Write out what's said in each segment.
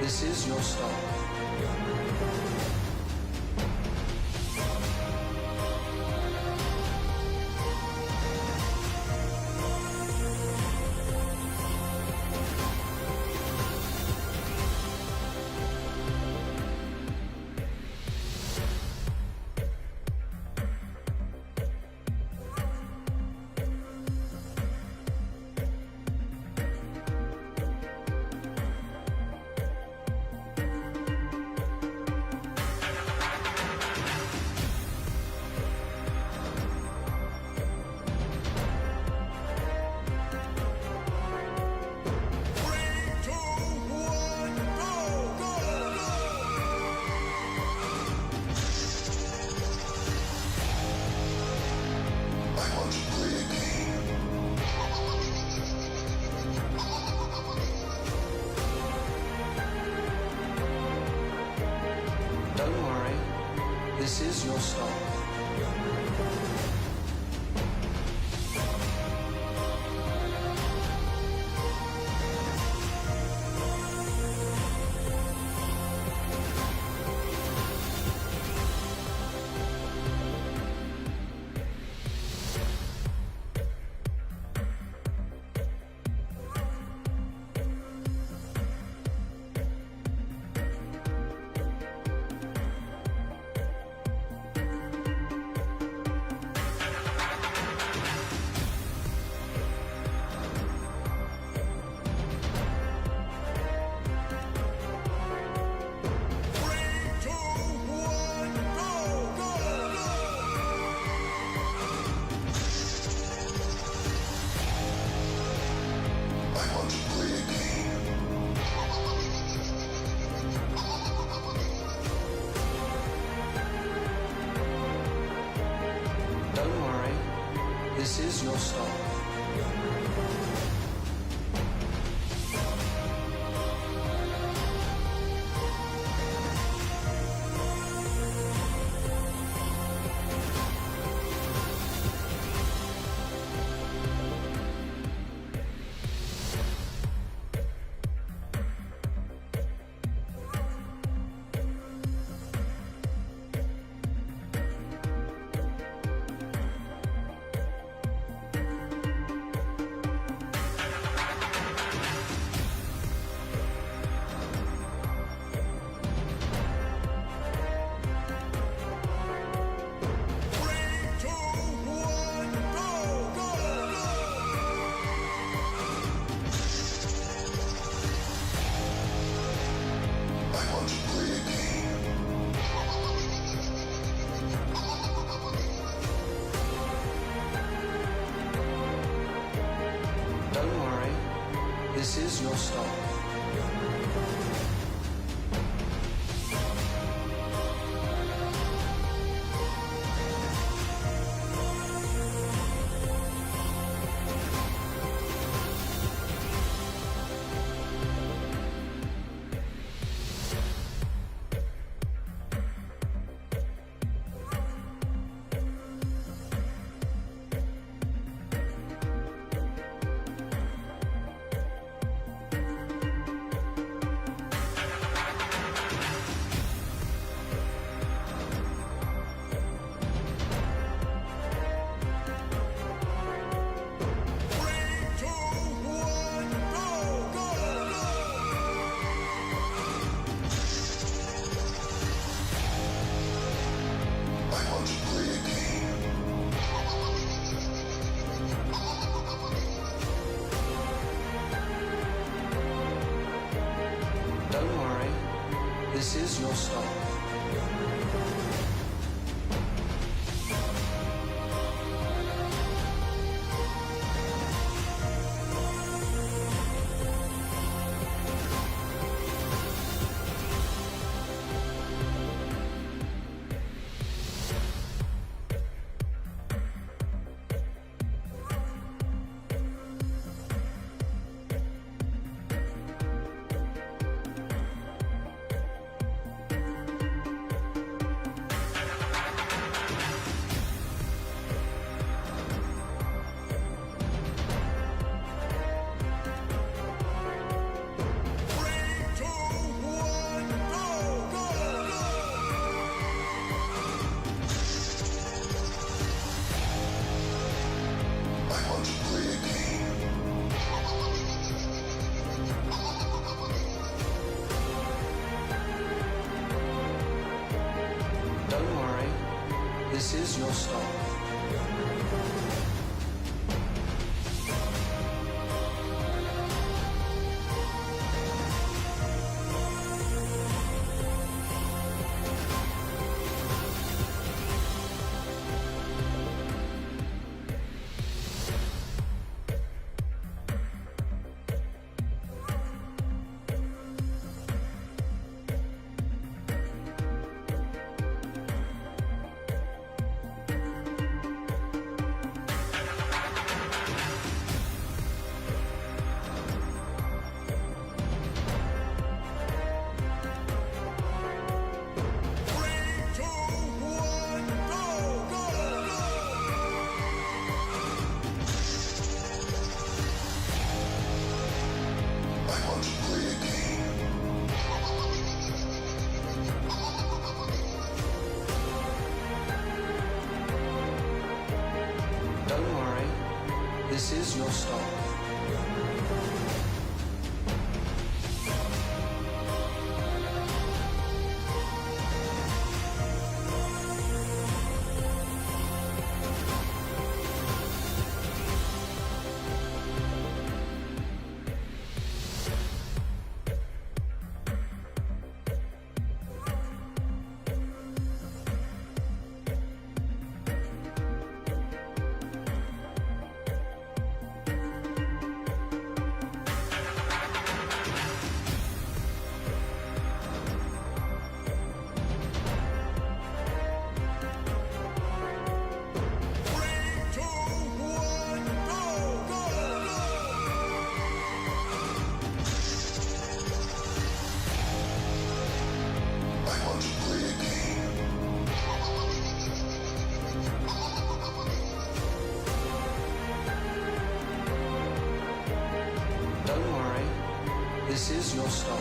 This is your stop. This is your stop. This is your stop. This is your stop. This is your stop. is no stop. Don't worry, this is no stop. Don't worry, this is no stop.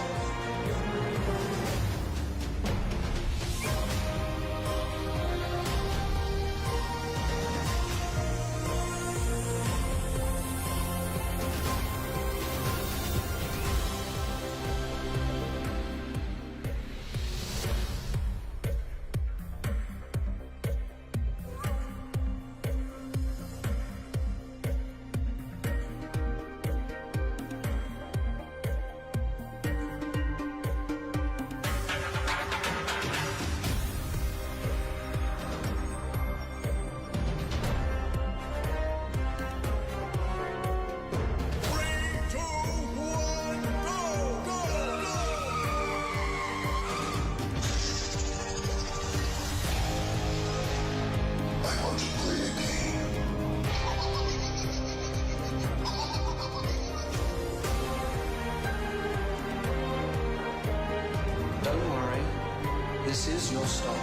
Don't worry, this is no stop.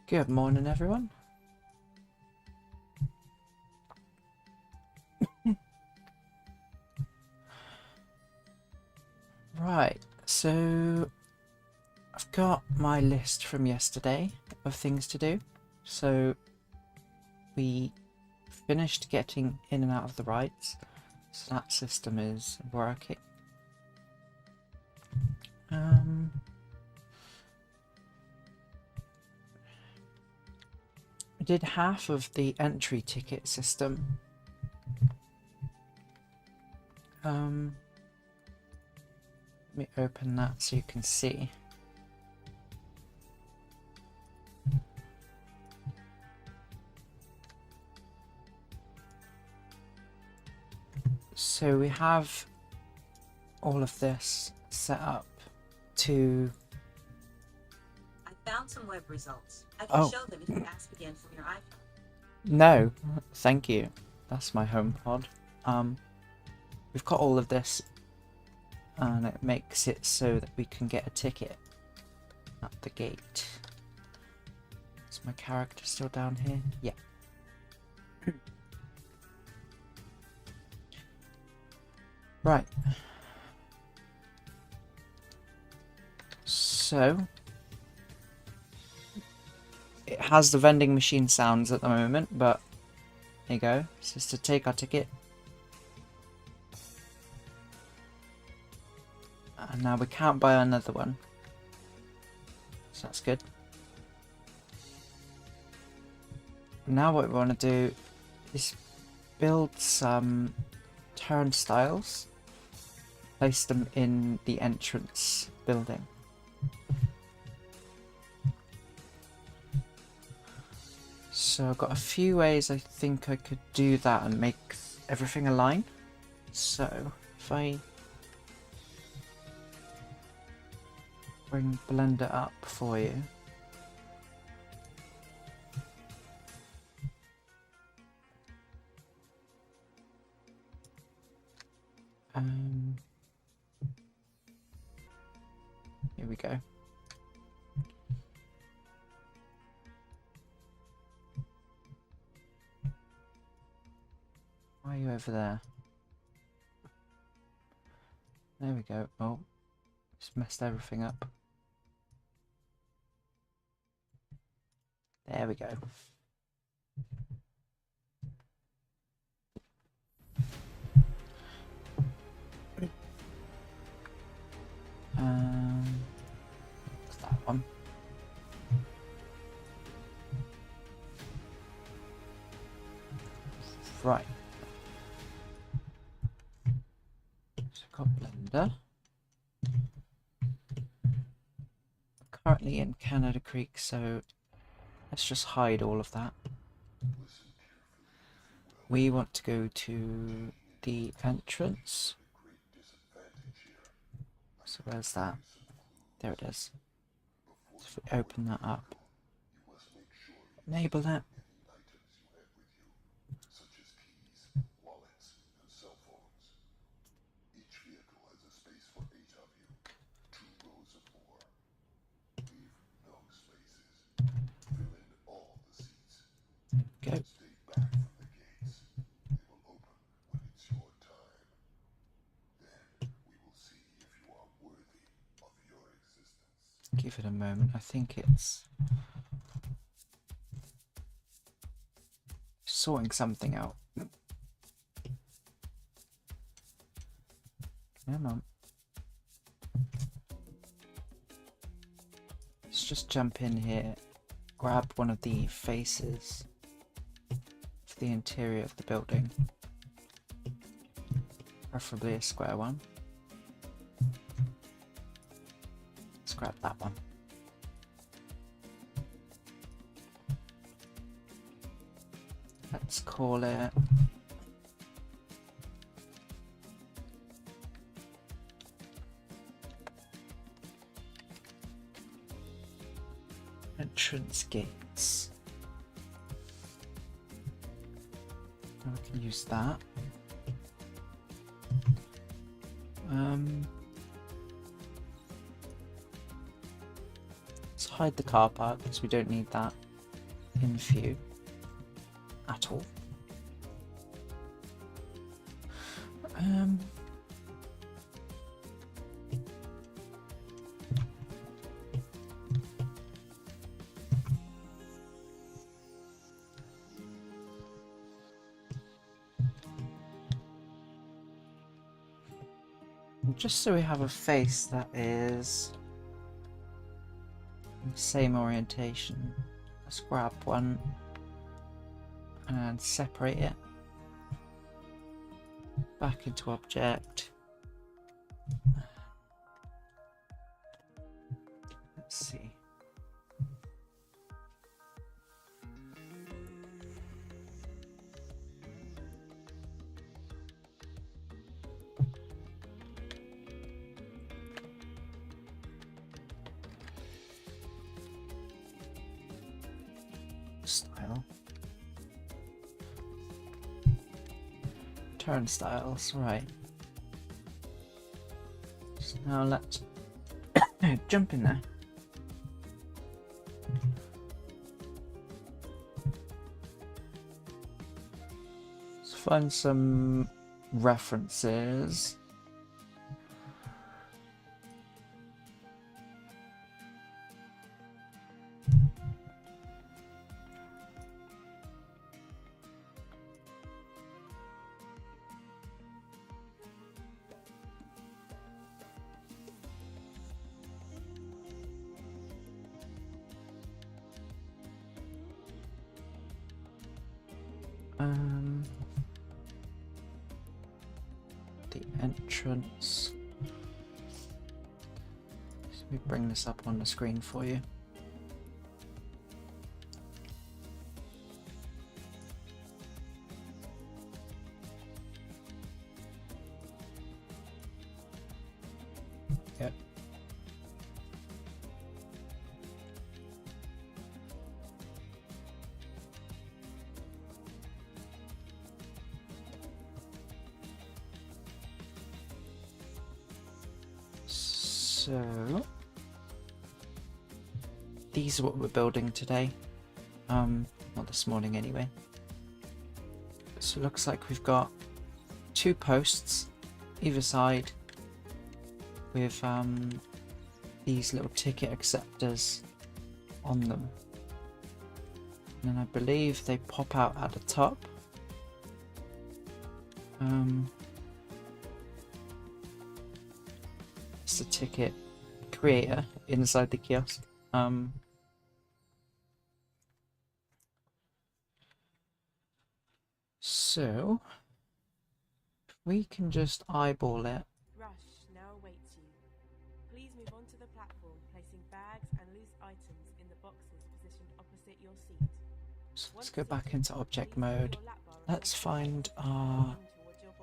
Good morning, everyone. Right, so I've got my list from yesterday of things to do. So we finished getting in and out of the rides, so that system is working. I did half of the entry ticket system. Let me open that so you can see. So we have all of this set up to... I found some web results. I can show them if you ask again from your iPhone. No, thank you. That's my HomePod. We've got all of this, and it makes it so that we can get a ticket at the gate. Is my character still down here? Yeah. Right. So it has the vending machine sounds at the moment, but there you go. It's just to take our ticket. And now we can't buy another one. So that's good. Now what we want to do is build some turnstiles. Place them in the entrance building. So I've got a few ways I think I could do that and make everything align. So if I bring Blender up for you. Here we go. Why are you over there? There we go. Oh, just messed everything up. There we go. What's that one? Right. So I've got Blender. Currently in Canada Creek, so let's just hide all of that. We want to go to the entrance. So where's that? There it is. So if we open that up, enable that. Go. Give it a moment. I think it's sorting something out. Come on. Let's just jump in here, grab one of the faces for the interior of the building, preferably a square one. Let's grab that one. Let's call it entrance gates. Now we can use that. Let's hide the car park because we don't need that in view at all. Just so we have a face that is the same orientation, let's grab one and separate it back into object. Let's see. turnstile. Turnstiles, right. So now let's jump in there. Let's find some references. The entrance. Let me bring this up on the screen for you. Yep. So these are what we're building today. Not this morning anyway. So it looks like we've got 2 posts either side with these little ticket acceptors on them. And then I believe they pop out at the top. It's the ticket creator inside the kiosk. So we can just eyeball it. Rush now awaits you. Please move onto the platform, placing bags and loose items in the boxes positioned opposite your seat. So let's go back into object mode. Let's find our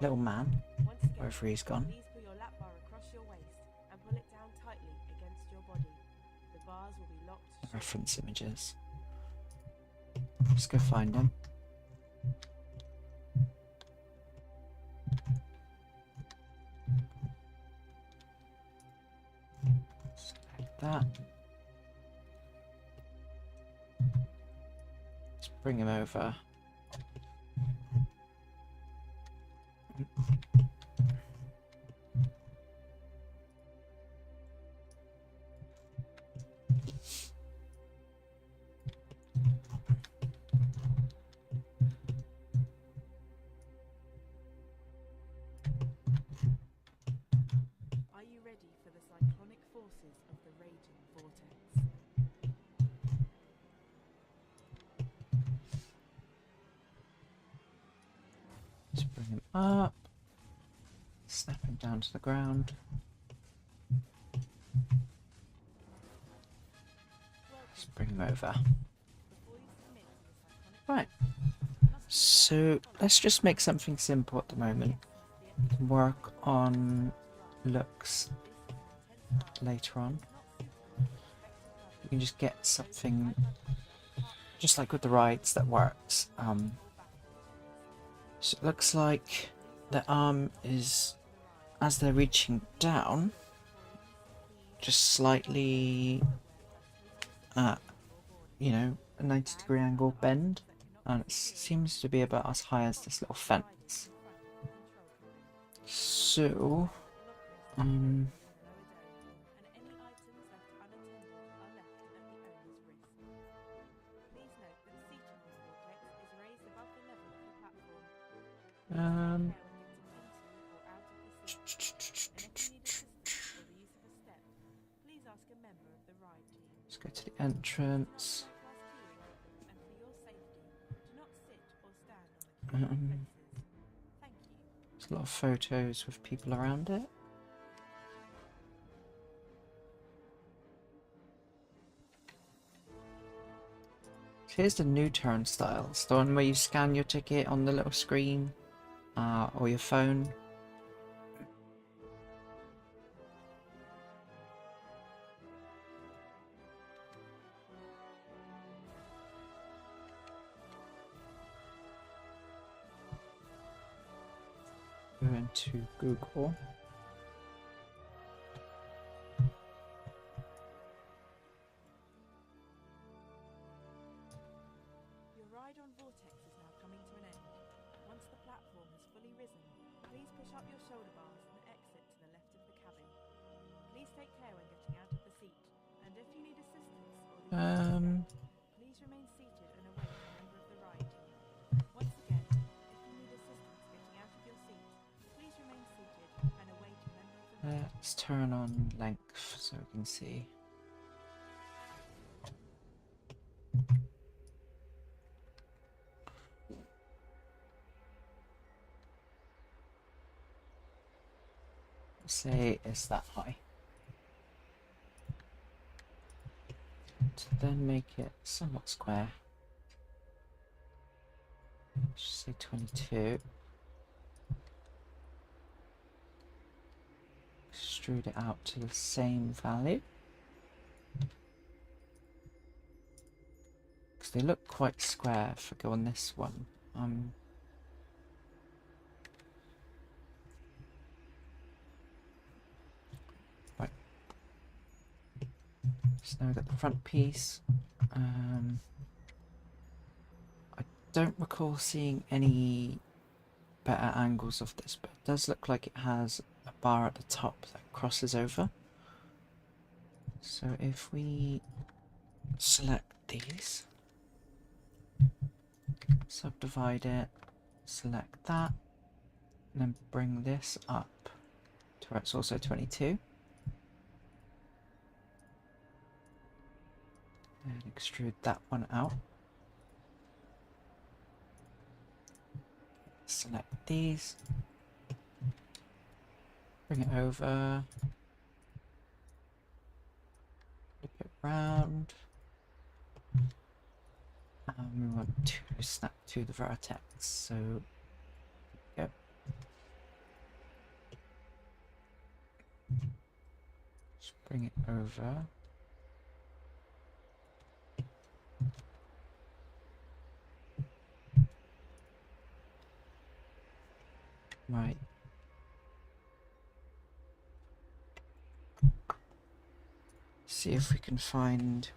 little man, wherever he's gone. Please put your lap bar across your waist and pull it down tightly against your body. The bars will be locked shut. Reference images. Let's go find him. Select that. Let's bring him over. Are you ready for the cyclonic forces of the raging vortex? Let's bring him up. Snap him down to the ground. Let's bring him over. Right. So let's just make something simple at the moment. We can work on looks later on. We can just get something just like with the rides that works. So it looks like the arm is, as they're reaching down, just slightly at, you know, a 90-degree angle bend, and it seems to be about as high as this little fence. So let's go to the entrance. There's a lot of photos with people around it. So here's the new turnstiles, the one where you scan your ticket on the little screen or your phone. Go into Google. Your ride on Vortex is now coming to an end. Once the platform has fully risen, please push up your shoulder bars and exit to the left of the cabin. Please take care when getting out of the seat, and if you need assistance or the please remain seated and await a member of the ride. Once again, if you need assistance getting out of your seat, please remain seated and await a member of the ride. Let's turn on length so we can see. Say it's that high. To then make it somewhat square. Just say 22. Extrude it out to the same value. Because they look quite square if I go on this one. Right. So now we've got the front piece. I don't recall seeing any better angles of this, but it does look like it has a bar at the top that crosses over. So if we select these, subdivide it, select that, and then bring this up to where it's also 22. And extrude that one out. Select these, bring it over, flip it round, and we want to snap to the vertex, so go. Just bring it over. Right. See if we can find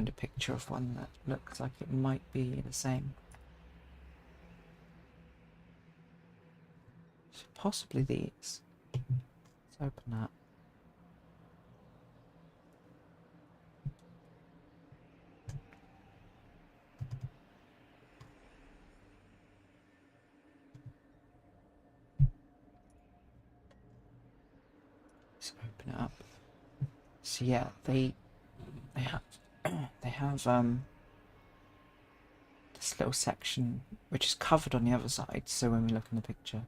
a picture of one that looks like it might be the same. So possibly these. Let's open that. Let's open it up. So yeah, they have this little section which is covered on the other side, so when we look in the picture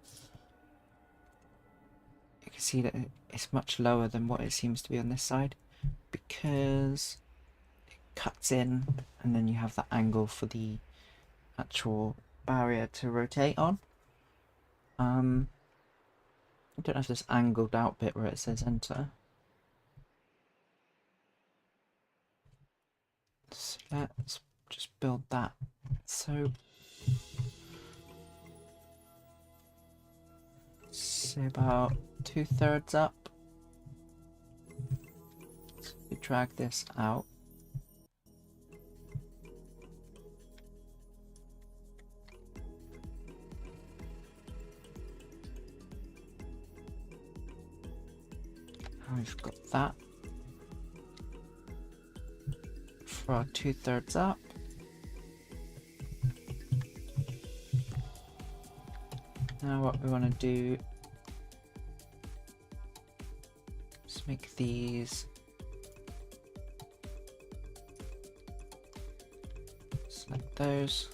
you can see that it's much lower than what it seems to be on this side, because it cuts in and then you have that angle for the actual barrier to rotate on. I don't know if this angled out bit where it says enter. So let's just build that. So say about 2/3 up. So we drag this out. Now we've got that for our 2/3 up. Now what we want to do is make these select those.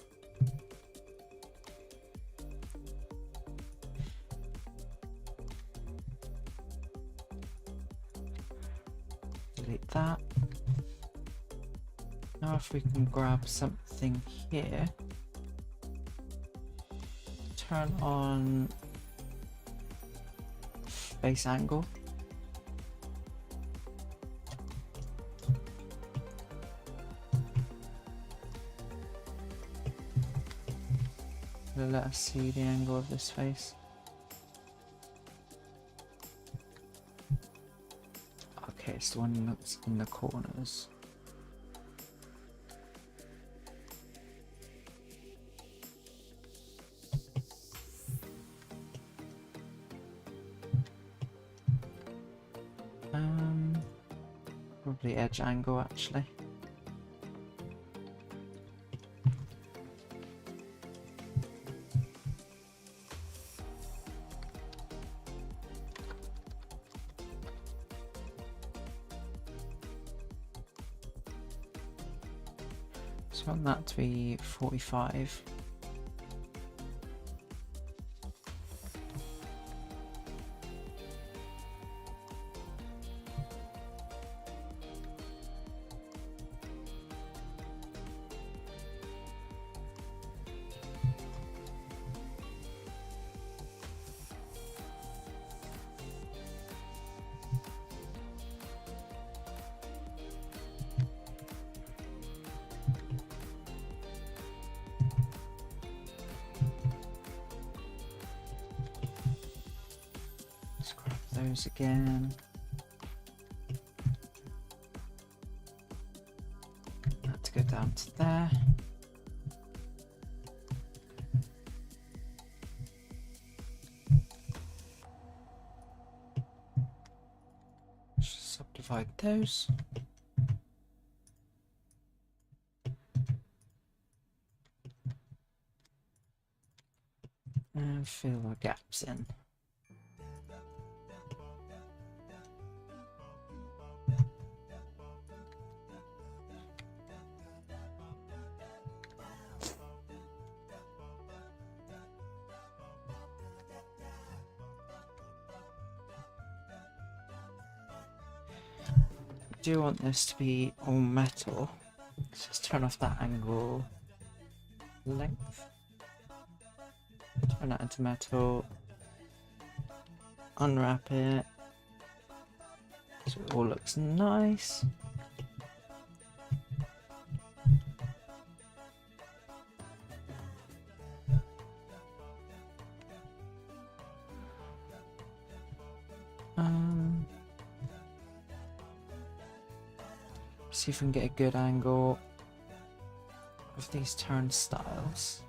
Delete that. Now if we can grab something here, turn on face angle. Let us see the angle of this face. Okay, it's the one that's in the corners. Probably edge angle actually. So I want that to be 45. Those again. That to go down to there. Just subdivide those. And fill our gaps in. I do want this to be all metal. Let's just turn off that angle length. Turn that into metal. Unwrap it. So it all looks nice. See if we can get a good angle of these turnstiles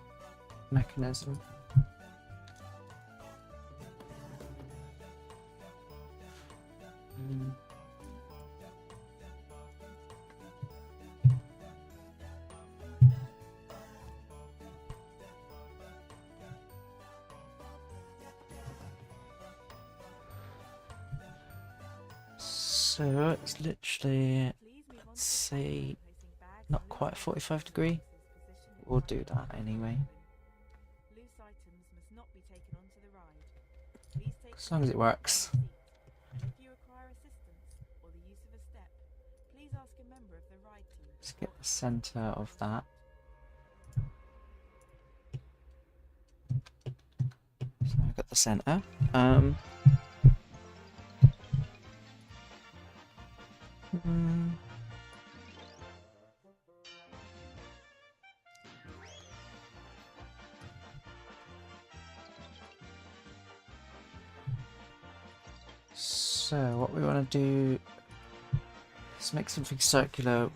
mechanism. So it's literally, let's say, not quite 45 degree. We'll do that anyway. As long as it works. Let's get the center of that. So I got the center. So what we want to do is make something circular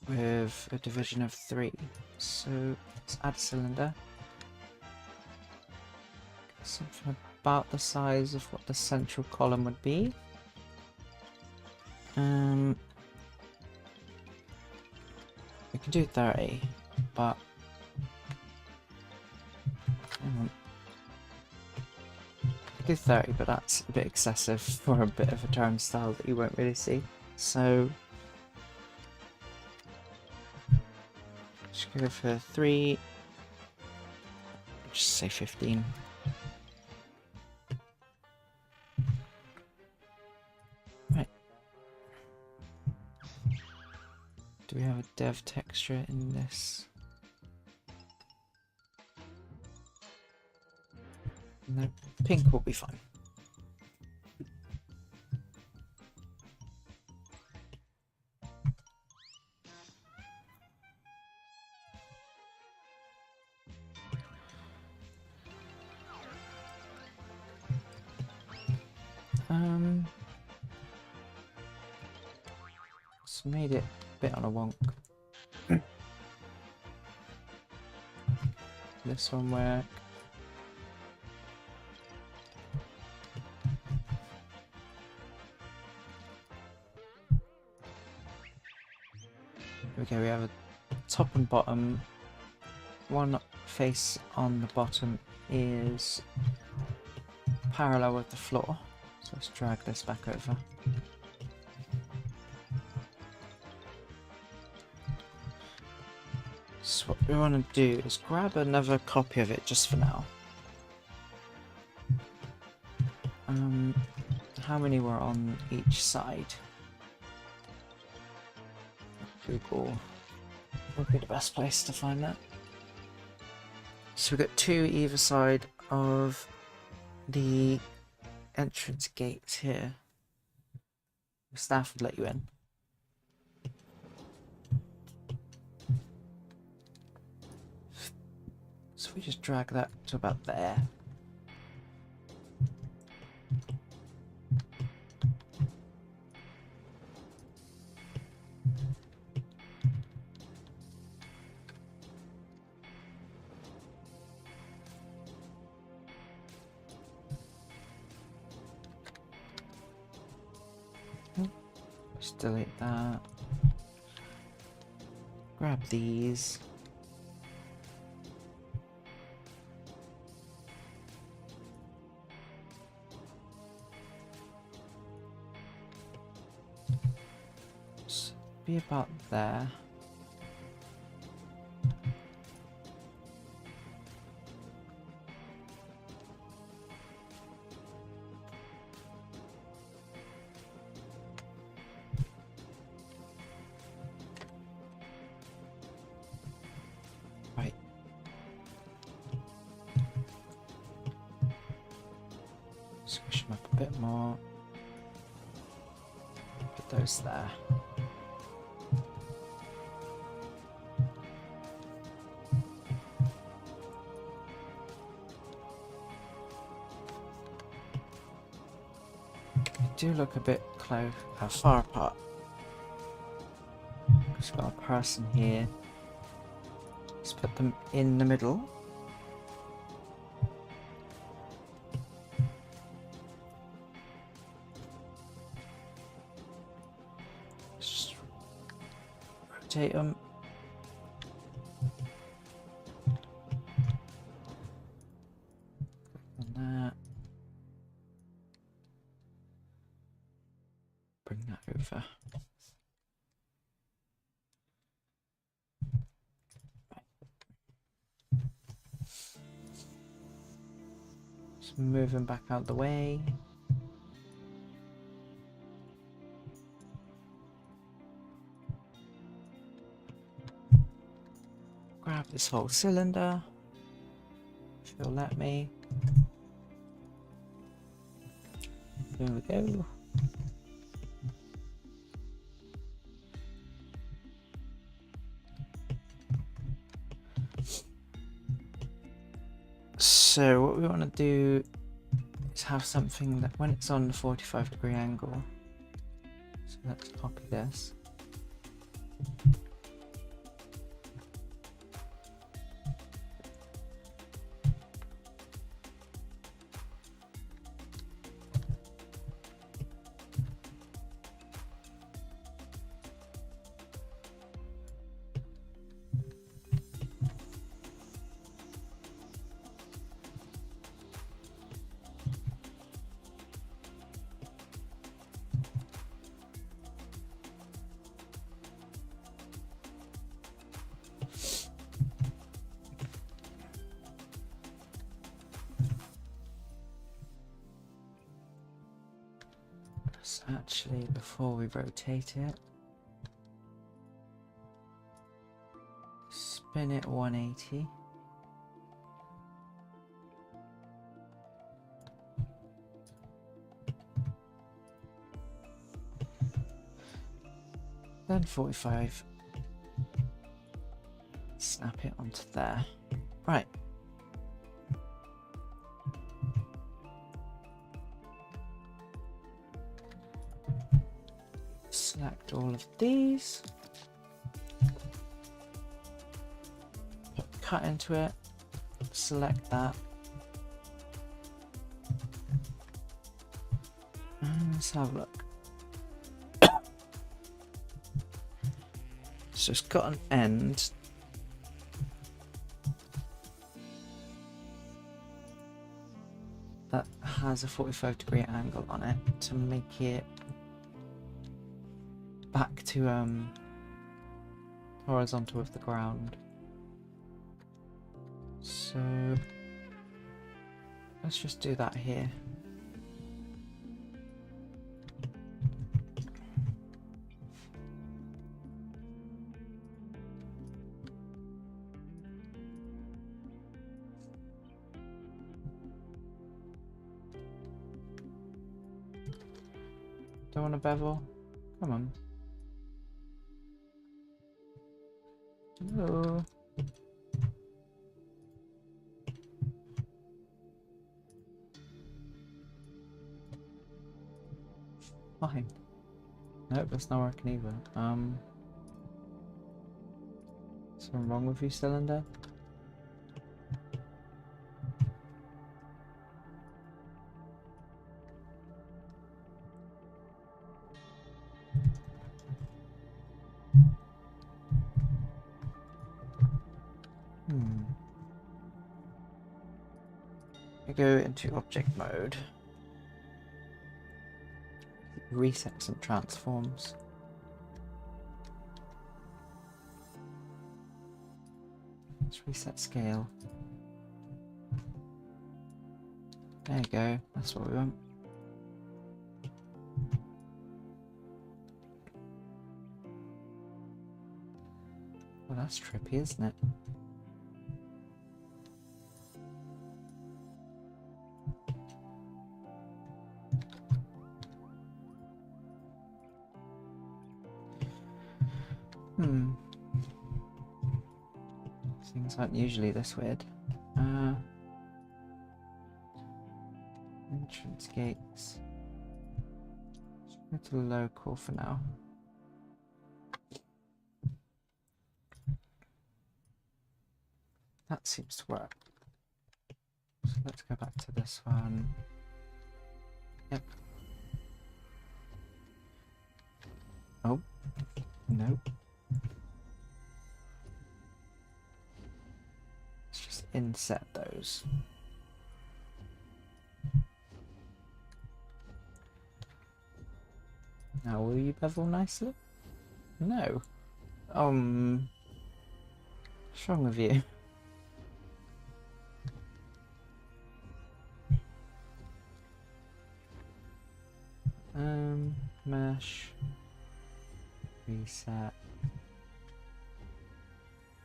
with a division of 3. So let's add a cylinder. Something about the size of what the central column would be. We can do 30, but I do 30, but that's a bit excessive for a bit of a turnstile that you won't really see. So just go for 3. Just say 15. Right. Do we have a dev texture in this? No, pink will be fine. It's made it a bit on a wonk. This one work. Here we go, we have a top and bottom. One face on the bottom is parallel with the floor. So let's drag this back over. So what we want to do is grab another copy of it just for now. How many were on each side? Google would be the best place to find that. So we've got 2 either side of the entrance gates here. The staff would let you in. So we just drag that to about there. Just delete that. Grab these. Just be about there. Right. Squish them up a bit more. Put those there. They do look a bit close, far apart. Just got a person here. Let's put them in the middle. Just rotate them. Click on that. Bring that over. Just move them back out the way. Grab this whole cylinder, if you'll let me. There we go. So what we want to do is have something that when it's on the 45-degree angle, so let's copy this. So actually, before we rotate it, spin it 180. Then 45. Snap it onto there. Right. Select all of these. Put cut into it. Select that. And let's have a look. So it's got an end. That has a 45-degree angle on it to make it back to horizontal with the ground. So let's just do that here. Don't want to bevel? Come on. Hello. Fine. Nope, that's not working either. Something wrong with you, cylinder? I go into object mode. Resets and transforms. Let's reset scale. There you go, that's what we want. Well, that's trippy, isn't it? Things aren't usually this weird. Entrance gates. Go to local for now. That seems to work. So let's go back to this one. Yep. Oh, no. Let's just inset those. Now, will you bevel nicely? No. What's wrong with you? Mesh. Reset.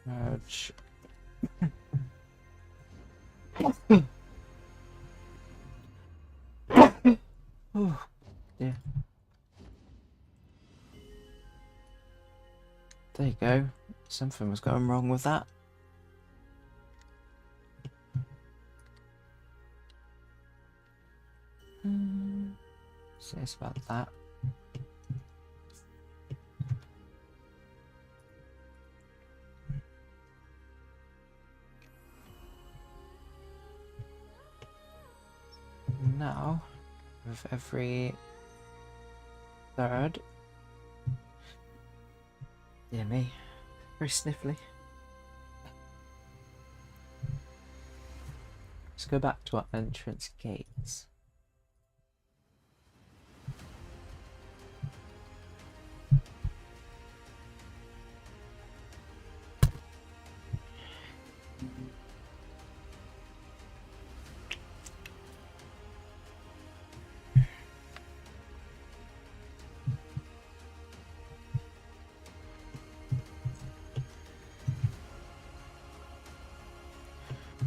Merge. Oh, dear. There you go. Something was going wrong with that. So it's about that. Now, with every third, yeah, me, very sniffly. Let's go back to our entrance gates.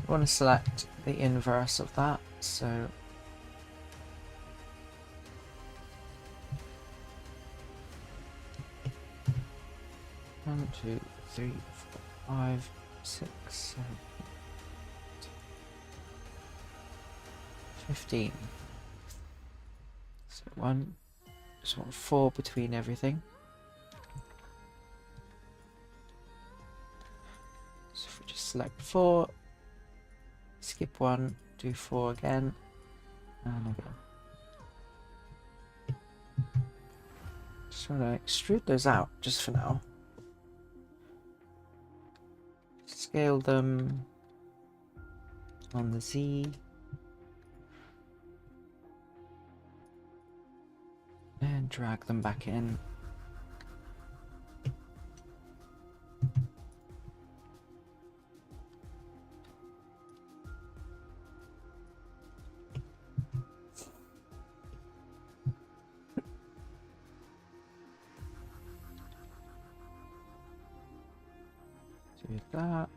I want to select the inverse of that, so 1, 2, 3, 4, 5, 6, 7, 15. So just want 4 between everything. So if we just select 4, skip 1, do 4 again, and again. Just want to extrude those out just for now. Scale them on the Z. And drag them back in. Do that.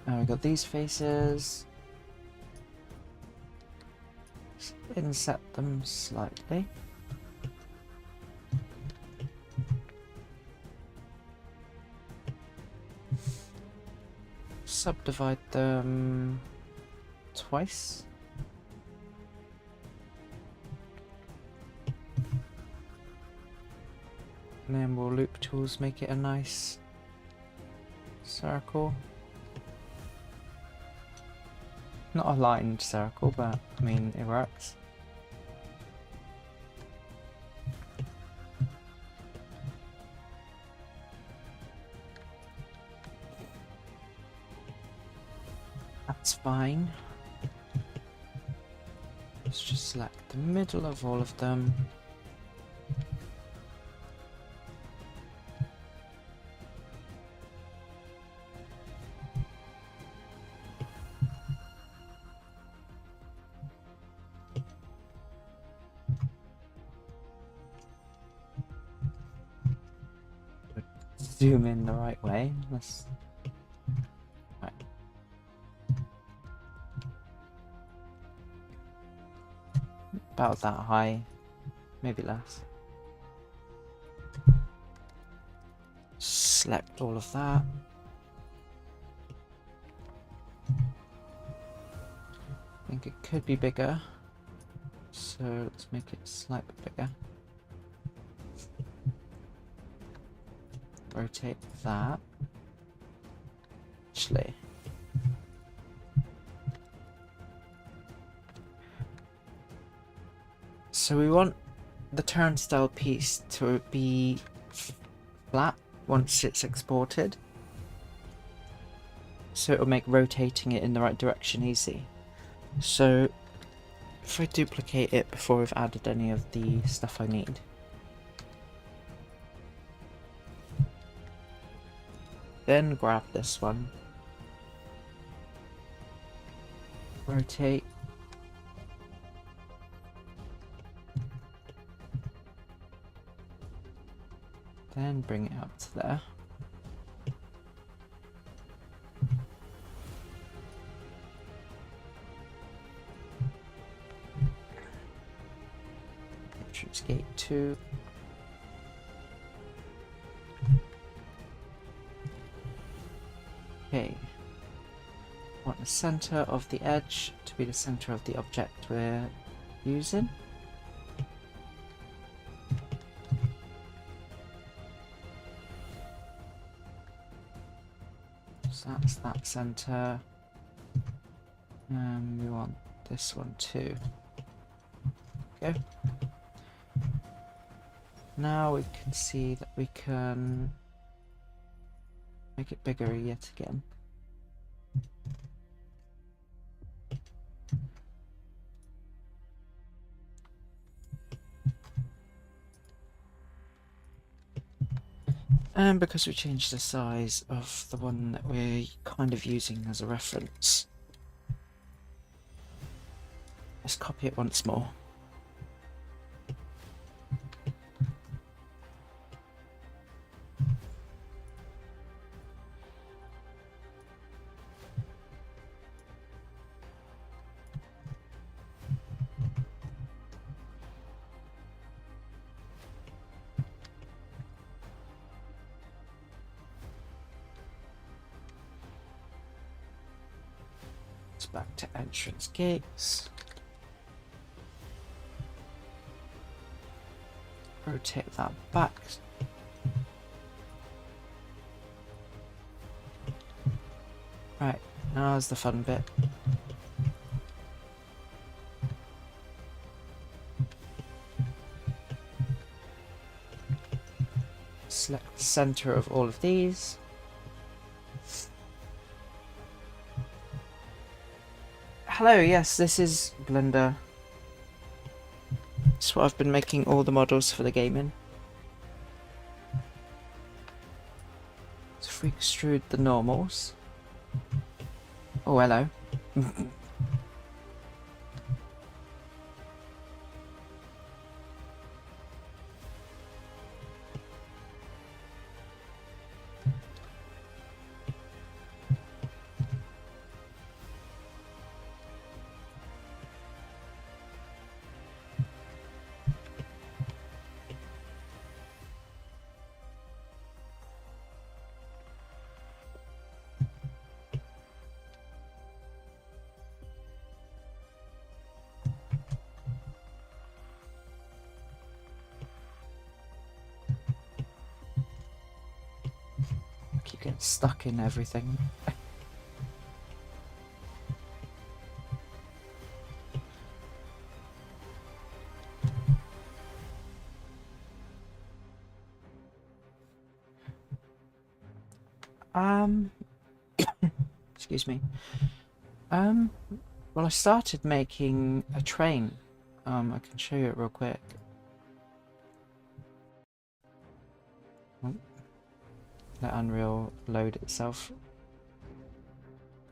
Now we got these faces. Just inset them slightly. Subdivide them twice. And then we'll loop tools, make it a nice circle. Not a lined circle, but I mean, it works. That's fine. Let's just select the middle of all of them. Zoom in the right way. Let's... Right. About that high, maybe less. Select all of that. I think it could be bigger, so let's make it slightly bigger. Rotate that. Actually, so we want the turnstile piece to be flat once it's exported, so it'll make rotating it in the right direction easy. So if I duplicate it before we've added any of the stuff I need, then grab this one, rotate, then bring it up to there. Entrance gate 2. Okay, want the center of the edge to be the center of the object we're using. So that's that center, and we want this one too. Okay. Now we can see that we can make it bigger yet again. And because we changed the size of the one that we're kind of using as a reference, let's copy it once more. back to entrance gates. Rotate that back. Right, now's the fun bit. Select the center of all of these. Hello, yes, this is Blender. It's what I've been making all the models for the game in. So if we extrude the normals. Oh, hello. Keep getting stuck in everything. Excuse me. Well, I started making a train. I can show you it real quick. Oh. Let Unreal load itself.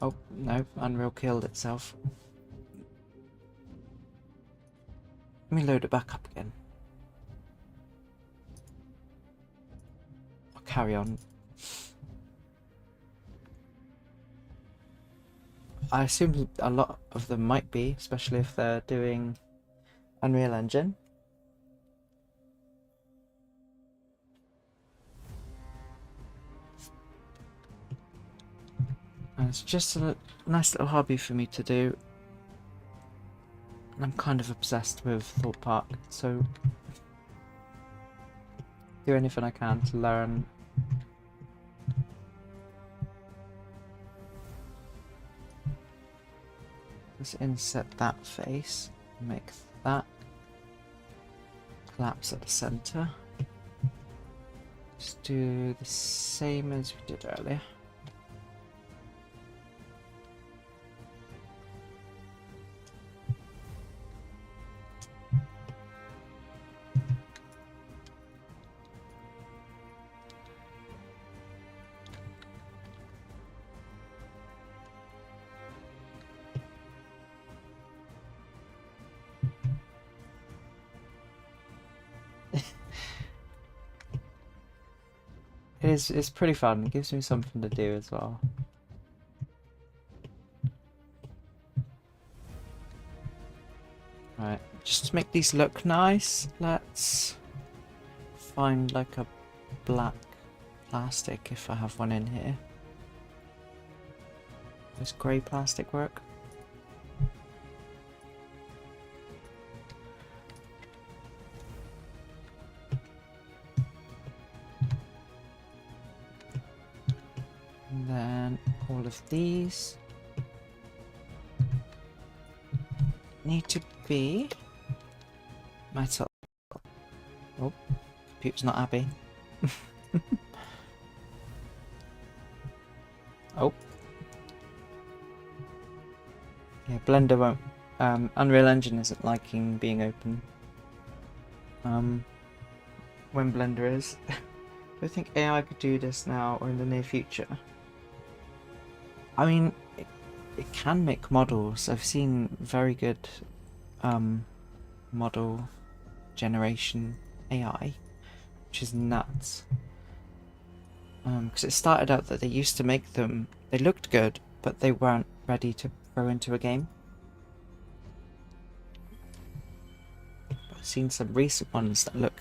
Oh, no, Unreal killed itself. Let me load it back up again. I'll carry on. I assume a lot of them might be, especially if they're doing Unreal Engine. And it's just a nice little hobby for me to do. And I'm kind of obsessed with Thorpe Park, so do anything I can to learn. Let's inset that face, make that collapse at the center. Just do the same as we did earlier. It's pretty fun. It gives me something to do as well. Right, just to make these look nice, let's find like a black plastic if I have one in here. Does grey plastic work? And then all of these need to be metal. Oh, computer's not happy. Oh. Yeah, Blender won't. Unreal Engine isn't liking being open. When Blender is. Do I think AI could do this now or in the near future? I mean, it can make models. I've seen very good model generation AI, which is nuts. Because it started out that they used to make them, they looked good, but they weren't ready to throw into a game. But I've seen some recent ones that look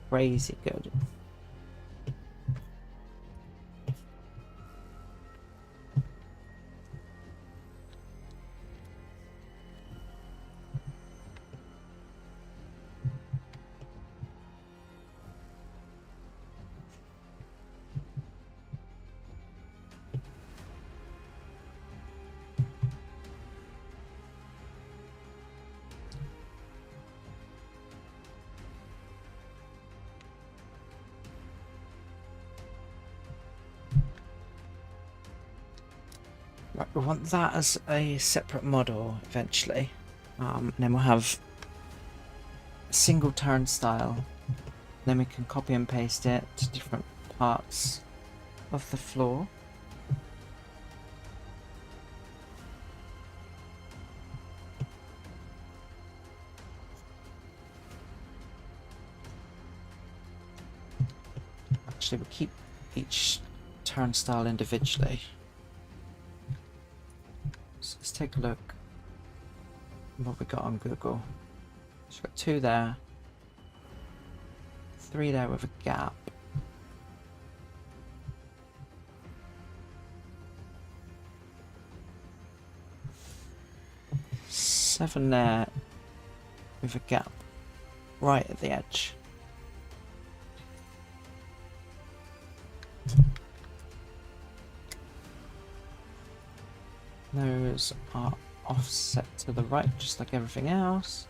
crazy good. Right, we want that as a separate model eventually. And then we'll have a single turnstile. Then we can copy and paste it to different parts of the floor. Actually, we'll keep each turnstile individually. So let's take a look at what we got on Google. So we've got 2 there, 3 there with a gap. Seven there with a gap right at the edge. Those are offset to the right, just like everything else.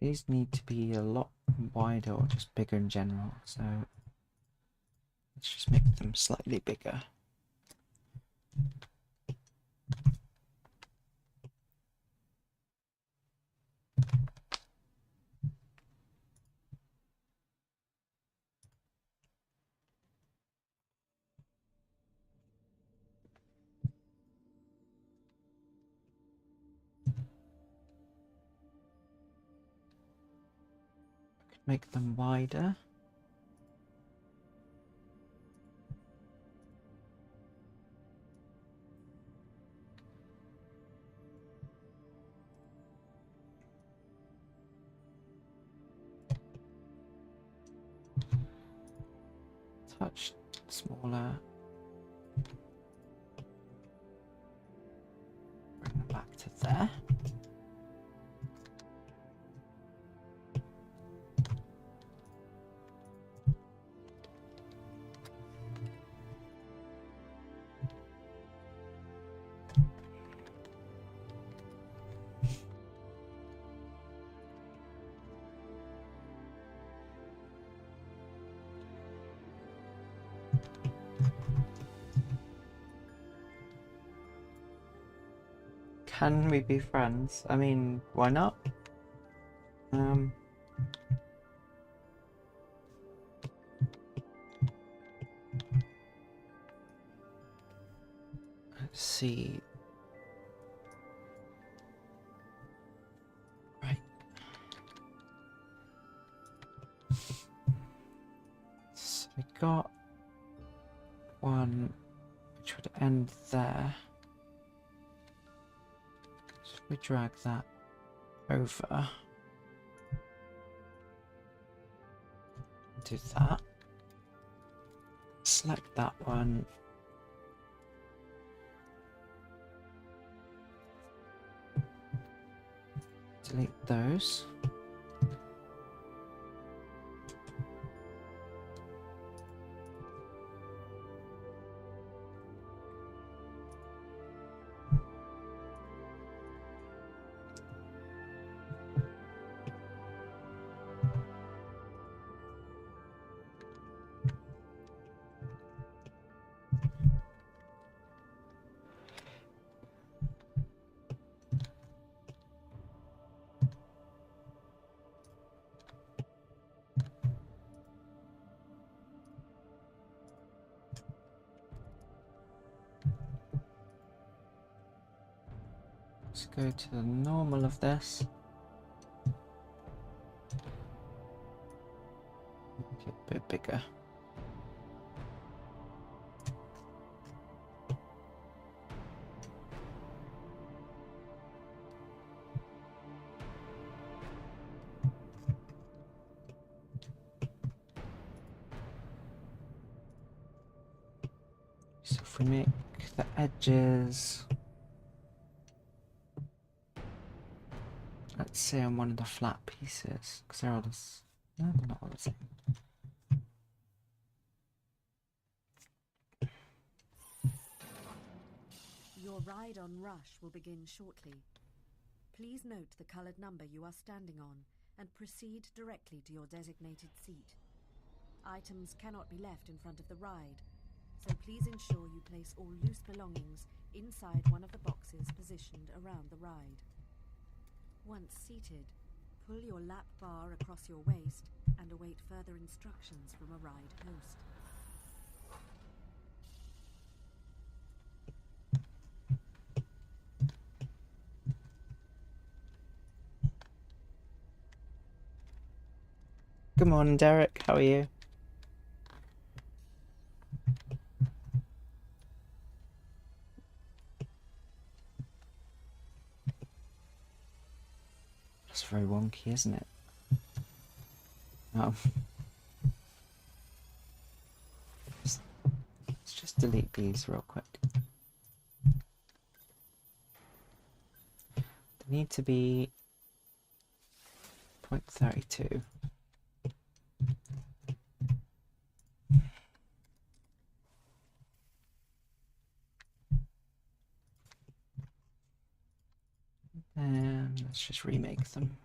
These need to be a lot wider or just bigger in general, so let's just make them slightly bigger. Make them wider. Touch smaller. Bring them back to there. Can we be friends? I mean, why not? Let's see. Right. So we got one which would end there. So if we drag that over, do that, select that one, delete those. Let's go to the normal of this. Make it a bit bigger. So if we make the edges, let's say on one of the flat pieces, because they're all the no, they're not all the same. Your ride on Rush will begin shortly. Please note the coloured number you are standing on and proceed directly to your designated seat. Items cannot be left in front of the ride, so please ensure you place all loose belongings inside one of the boxes positioned around the ride. Once seated, pull your lap bar across your waist and await further instructions from a ride host. Good morning, Derek. How are you? That's very wonky, isn't it? Let's just delete these real quick. They need to be 0.32. And let's just remake them.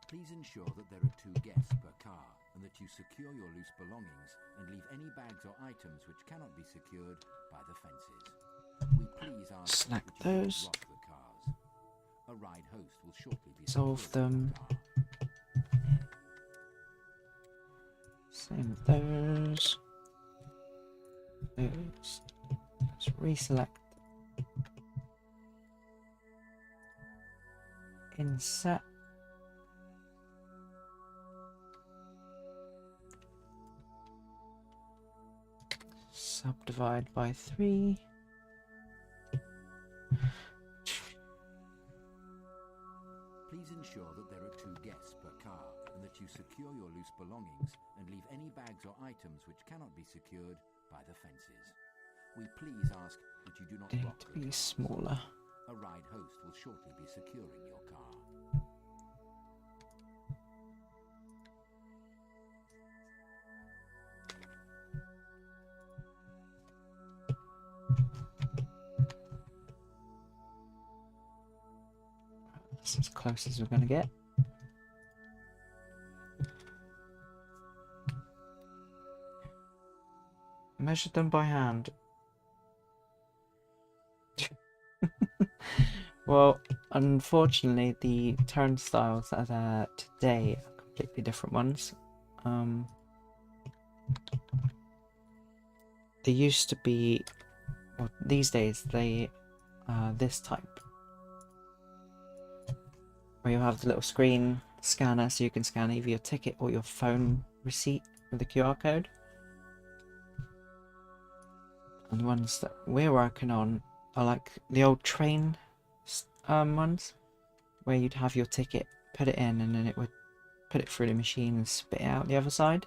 Please ensure that there are 2 guests per car and that you secure your loose belongings and leave any bags or items which cannot be secured by the fences. We please ask Select that you do not those. lock the cars. A ride host will shortly be Dissolve securing them. your car. Same with those. Those. Let's reselect. Inset. Subdivide by 3. Please ensure that there are 2 guests per car and that you secure your loose belongings and leave any bags or items which cannot be secured by the fences. We please ask that you do not Need lock to the be cars. smaller. A ride host will shortly be securing your car. That's as close as we're going to get. Measured them by hand. Well, unfortunately, the turnstiles that are there today are completely different ones. They used to be, well, these days they are this type, where you have the little screen scanner so you can scan either your ticket or your phone receipt with the QR code. And the ones that we're working on are like the old train ones, where you'd have your ticket, put it in, and then it would put it through the machine and spit it out the other side.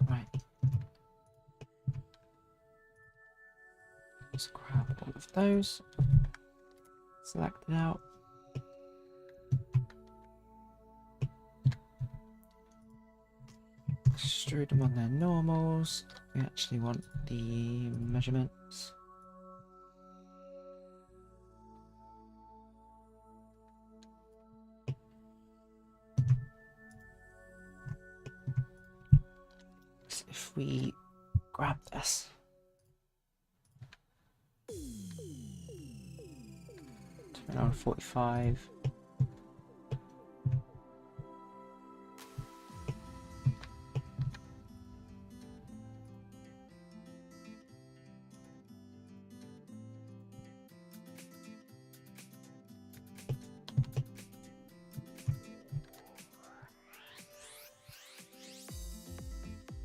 Right. Let's grab all of those. Select it out. Extrude them on their normals. We actually want the measurements. So if we grab this. Turn on 45.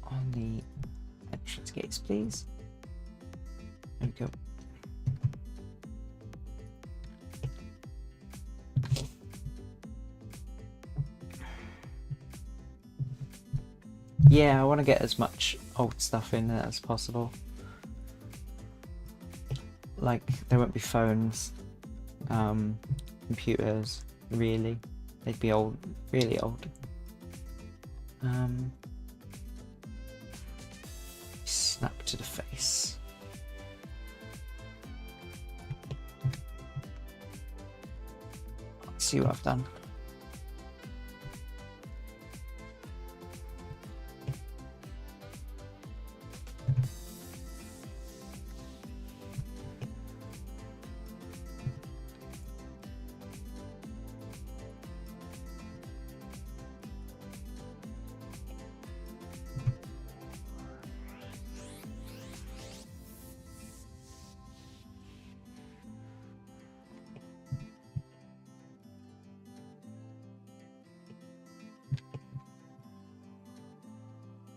On the entrance gates, please. There we go. Yeah, I want to get as much old stuff in there as possible. Like, there won't be phones, computers, really. They'd be old, really old. Snap to the face. Let's see what I've done.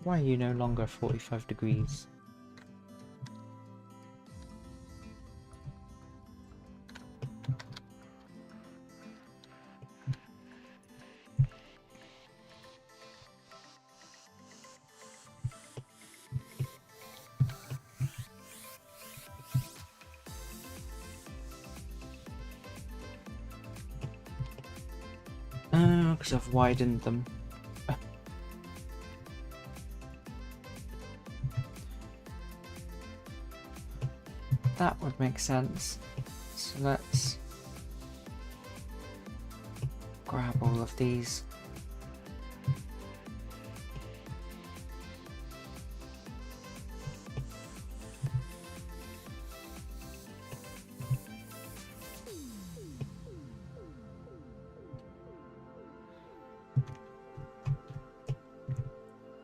Why are you no longer 45 degrees? Because I've widened them. That would make sense. So let's grab all of these.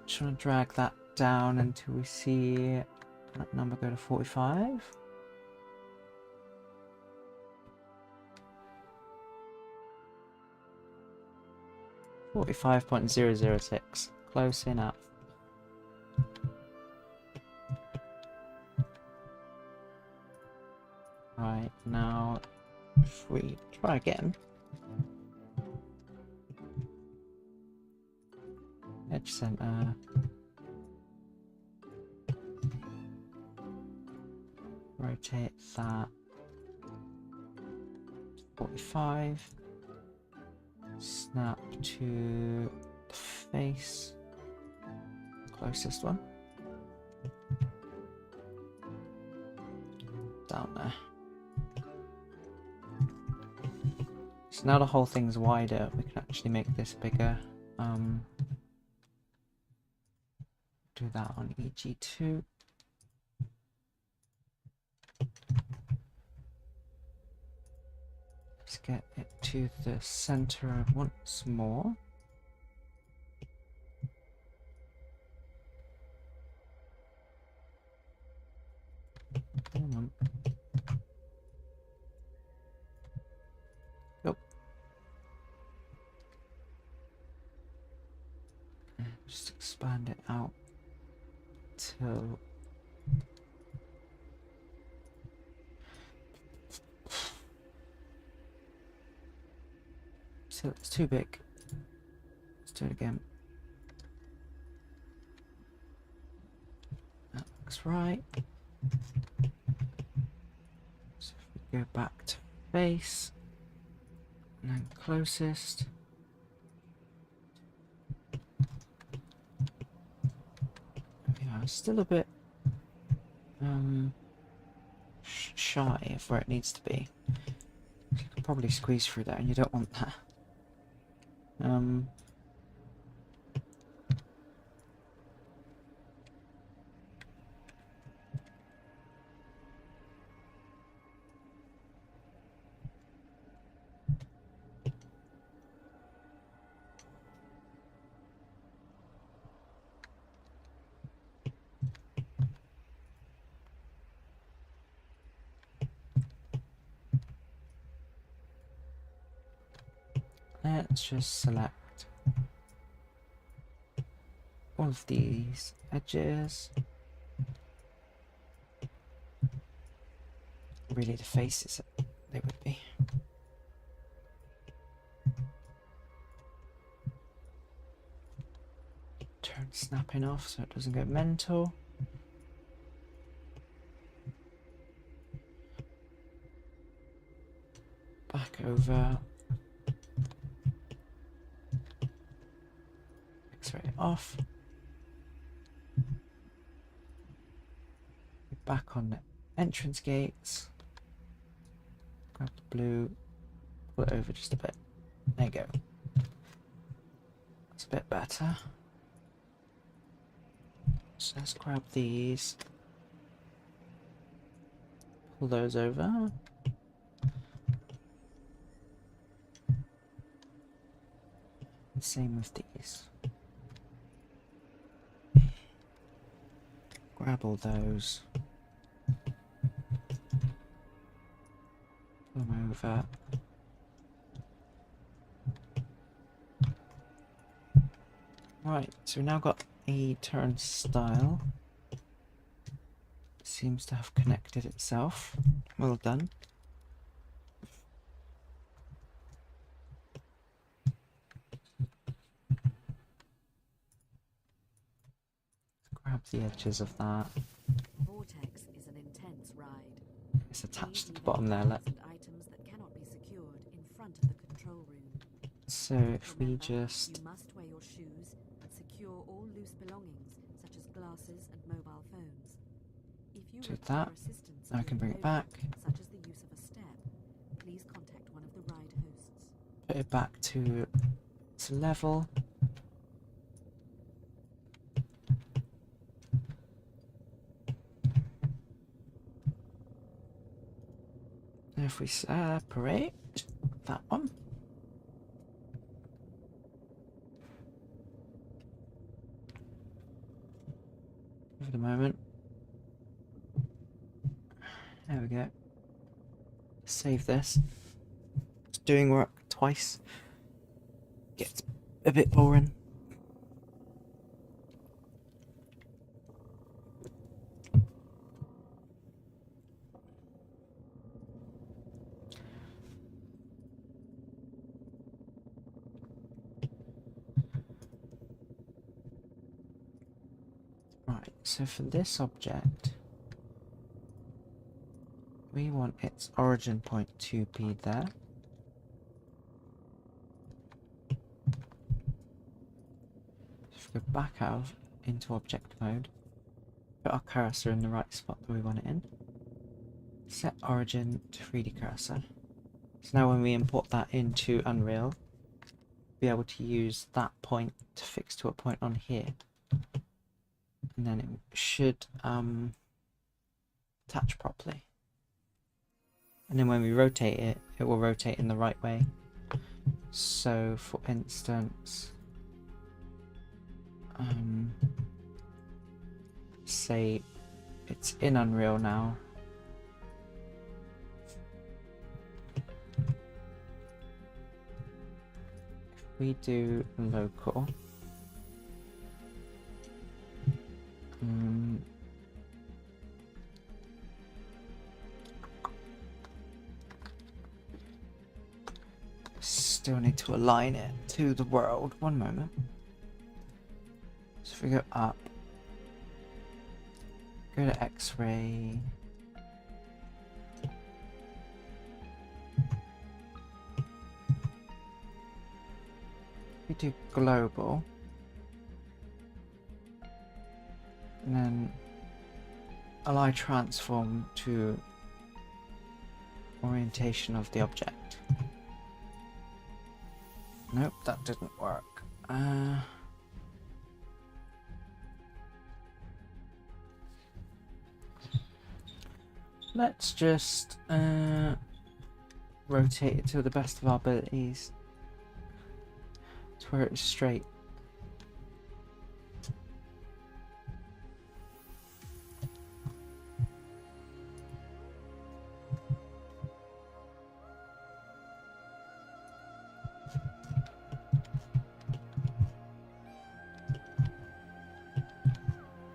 Just want to drag that down until we see that number go to 45. 45.006. Close enough. Right, now if we try again. Edge center. Rotate that. 45. Snap to the face. Closest one. Down there. So now the whole thing's wider, we can actually make this bigger. Do that on EG2. Let's get it to the center once more. Come on. Yep. And just expand it out till so it's too big. Let's do it again. That looks right. So if we go back to face and then closest. Still a bit shy of where it needs to be. You can probably squeeze through there, and you don't want that. Let's just select all of these edges. Really, the faces they would be. Turn snapping off so it doesn't go mental. Back over. X-ray off. Back on the entrance gates. Grab the blue. Pull it over just a bit. There you go. That's a bit better. So let's grab these. Pull those over. Same with these. Grab all those. Pull them over. Right, so we've now got a turnstile. Seems to have connected itself. Well done. Grab the edges of that. Vortex is an intense ride. It's attached to the bottom there. Items that cannot be secured in front of the control room. So if we just You must wear your shoes and secure all loose belongings, such as glasses and mobile phones. If you do require that, assistance I can bring during it back. loading, such as the use of a step, please contact one of the ride hosts. Put it back to its level. If we separate that one. Give it a moment. There we go. Save this. It's doing work twice. Gets a bit boring. Right, so for this object, we want its origin point to be there. If we go back out into object mode, put our cursor in the right spot that we want it in. Set origin to 3D cursor. So now when we import that into Unreal, we'll be able to use that point to fix to a point on here. And then it should attach properly. And then when we rotate it, it will rotate in the right way. So for instance, say it's in Unreal now. If we do local, still need to align it to the world. One moment. So if we go up, go to X-ray. We do global. And then ally transform to orientation of the object. Nope, that didn't work. Let's just rotate it to the best of our abilities to where it's straight.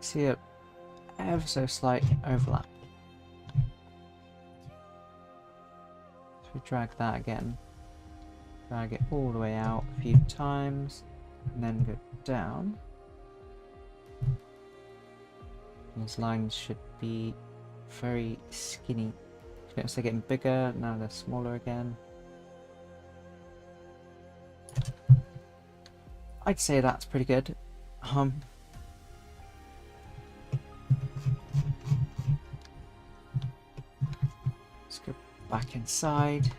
See a ever so slight overlap. So we drag that again, drag it all the way out a few times, and then go down. These lines should be very skinny. Notice they're getting bigger, now they're smaller again. I'd say that's pretty good. Let's go back inside.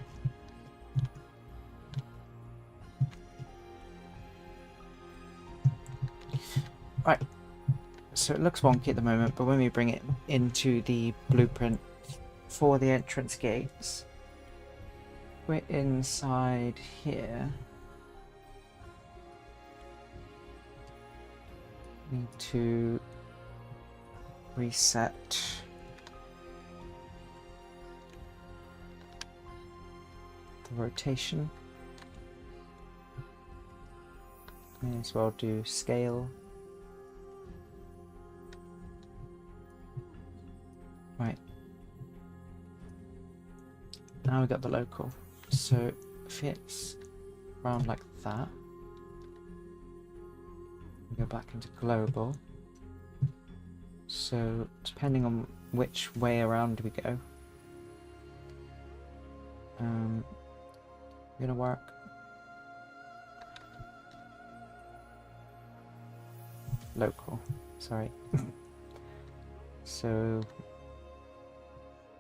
Right, so it looks wonky at the moment, but when we bring it into the blueprint for the entrance gates, we're inside here. Need to reset the rotation. May as well do scale. Right. Now we got the local. So if it's around like that, we go back into global. So depending on which way around we go, gonna work. Local, sorry. So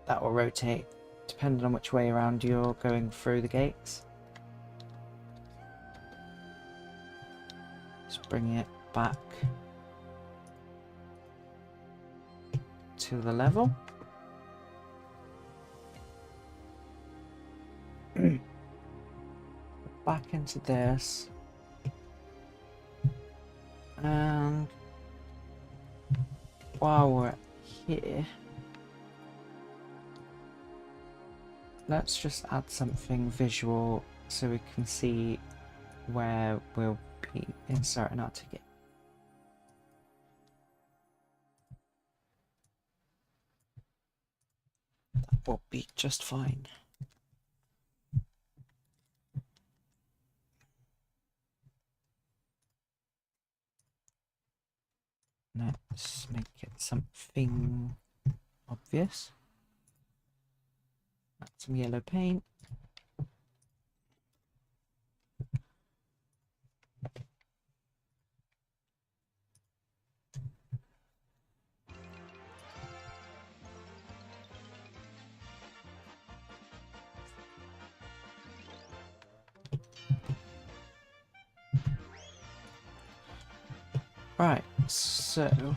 that will rotate depending on which way around you're going through the gates. Just bring it back to the level. Back into this, and while we're here, let's just add something visual so we can see where we'll be inserting our ticket. That will be just fine. Let's make it something obvious. Add some yellow paint. Right, so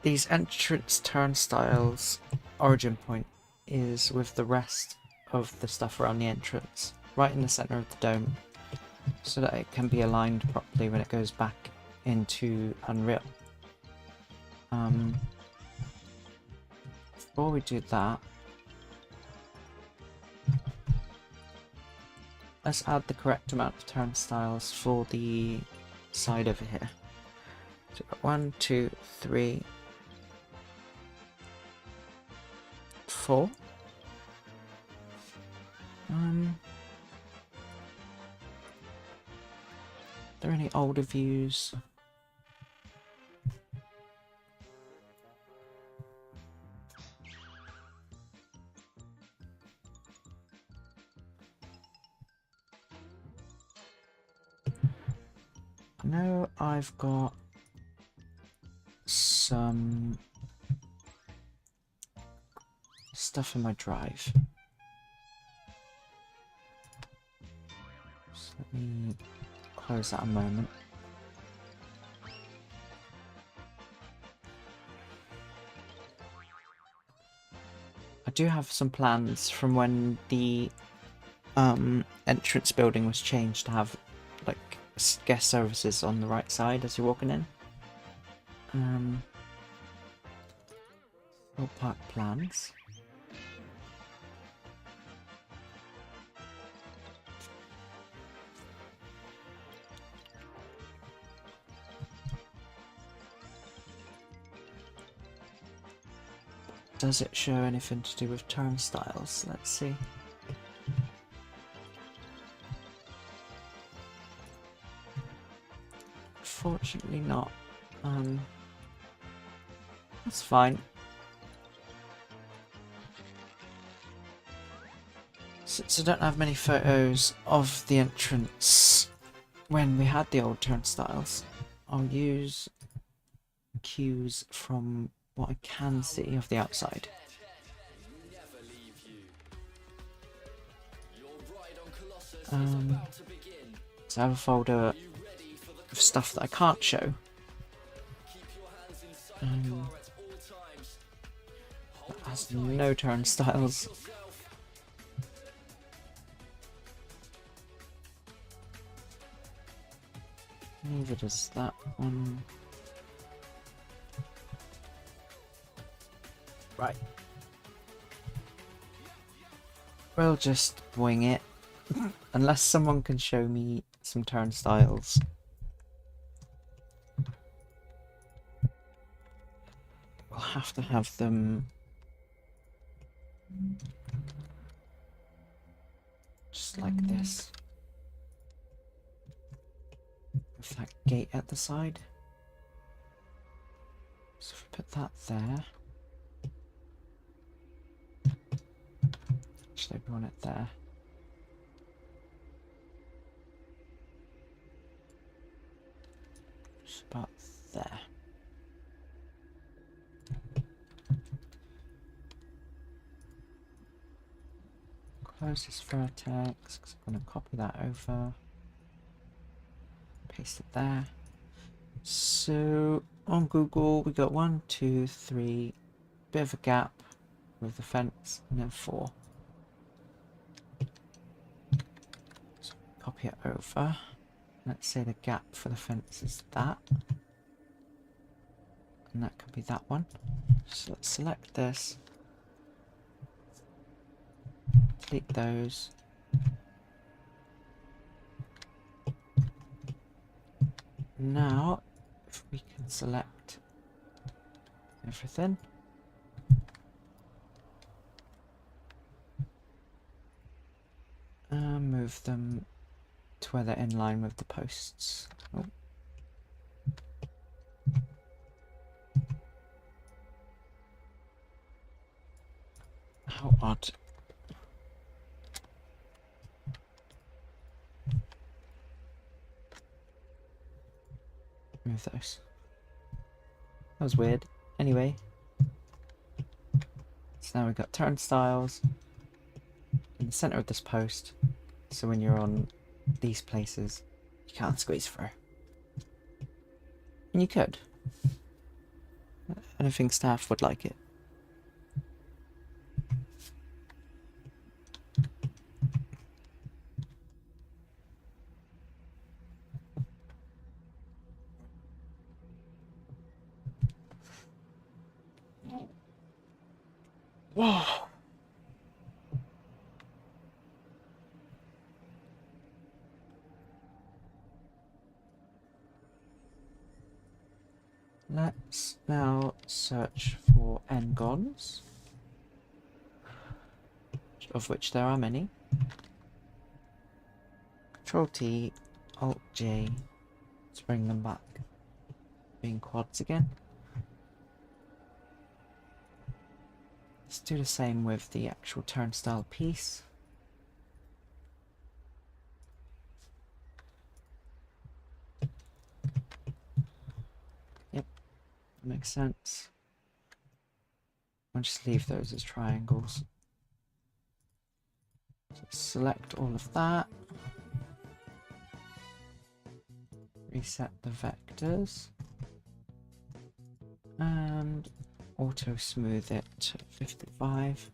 these entrance turnstiles origin point is with the rest of the stuff around the entrance, right in the center of the dome, so that it can be aligned properly when it goes back into Unreal. Before we do that, let's add the correct amount of turnstiles for the side over here. So 1, 2, 3, 4. Are there any older views? know I've got some stuff in my drive. So let me close that a moment. I do have some plans from when the entrance building was changed to have like guest services on the right side as you're walking in. Thorpe Park plans. Does it show anything to do with turnstiles? Let's see. Fortunately not. That's fine. Since I don't have many photos of the entrance when we had the old turnstiles, I'll use cues from what I can see of the outside. So I have a folder of stuff that I can't show. That has no turnstiles. Neither does that one. Right. We'll just wing it. Unless someone can show me some turnstiles. We'll have to have them just like this. With that gate at the side. So if we put that there. Actually, we want it there. Just about there. Close this vertex, because I'm going to copy that over. Paste it there. So on Google we got 1, 2, 3, bit of a gap with the fence, and then 4. So copy it over. Let's say the gap for the fence is that. And that could be that one. So let's select this. Delete those. Now, if we can select everything. And move them to where they're in line with the posts. Oh. How odd. Move those. That was weird. Anyway. So now we've got turnstiles in the center of this post. So when you're on these places, you can't squeeze through. And you could. And I think staff would like it. Whoa. Let's now search for N-gons, of which there are many. Control T, Alt J to bring them back, being quads again. Let's do the same with the actual turnstile piece. makes sense. I'll just leave those as triangles. So select all of that. Reset the vectors. And auto smooth it to 55.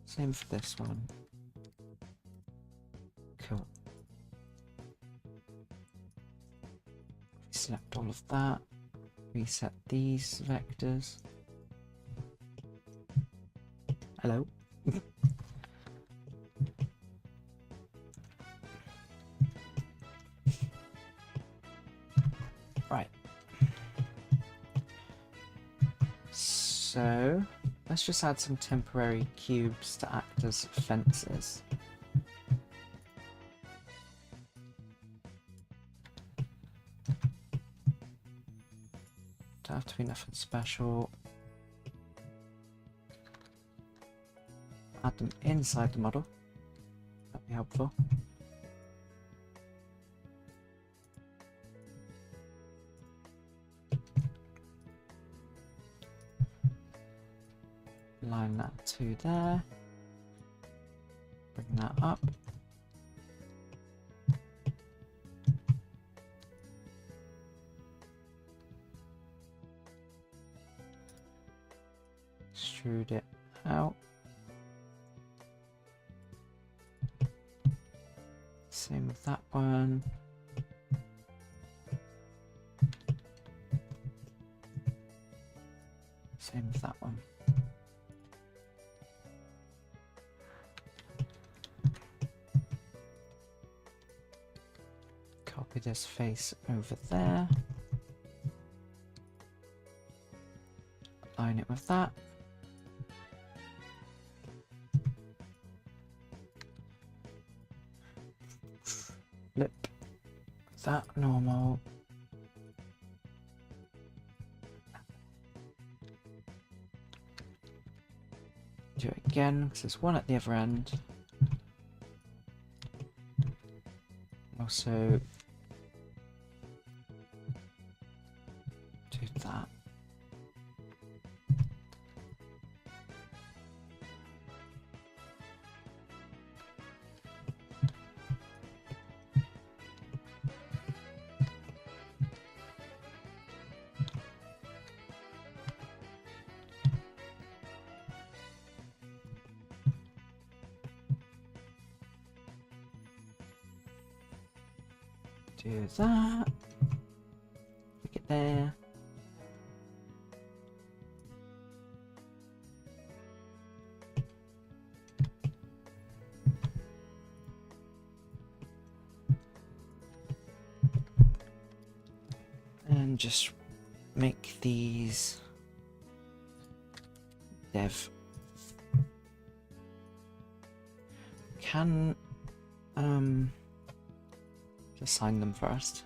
Same for this one. Cool. Select all of that. Reset these vectors. Hello. Right. So let's just add some temporary cubes to act as fences. Don't have to be nothing special. Add them inside the model. That'd be helpful. Line that to there. Bring that up. Extrude it out. Same with that one. Same with that one. Copy this face over there. Line it with that. Flip that normal. Do it again because there's one at the other end. Also do that. Do that. Look it there. And just make these dev. Can assign them first.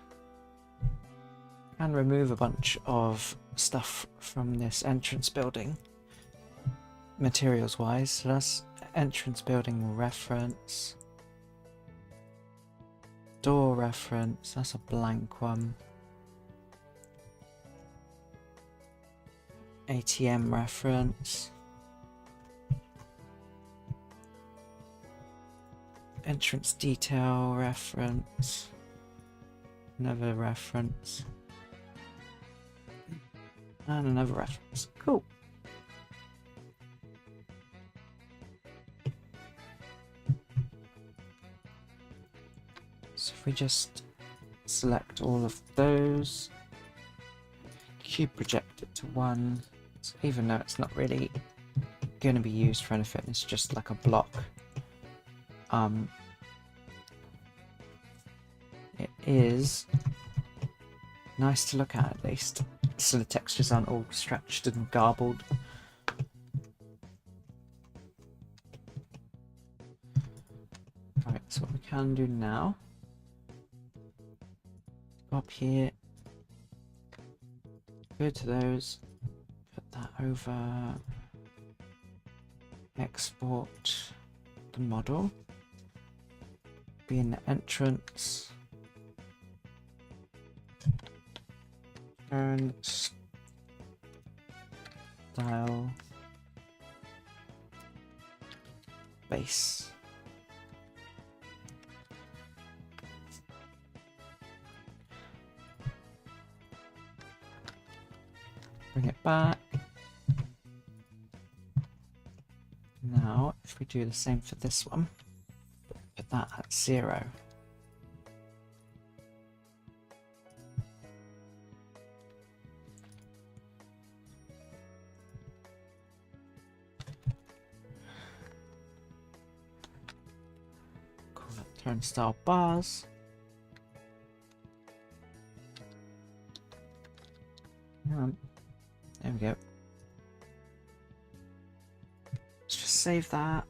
And remove a bunch of stuff from this entrance building materials wise. So that's entrance building reference, door reference, that's a blank one, ATM reference, entrance detail reference, another reference, and another reference. Cool. So if we just select all of those, cube project it to 1, so even though it's not really going to be used for anything, it's just like a block. It is nice to look at least, so the textures aren't all stretched and garbled. Alright, so what we can do now, go up here, go to those, put that over, export the model, be in the entrance, Turn style base. Bring it back. Now, if we do the same for this one, put that at 0. Call it turnstile bars. There we go. Let's just save that.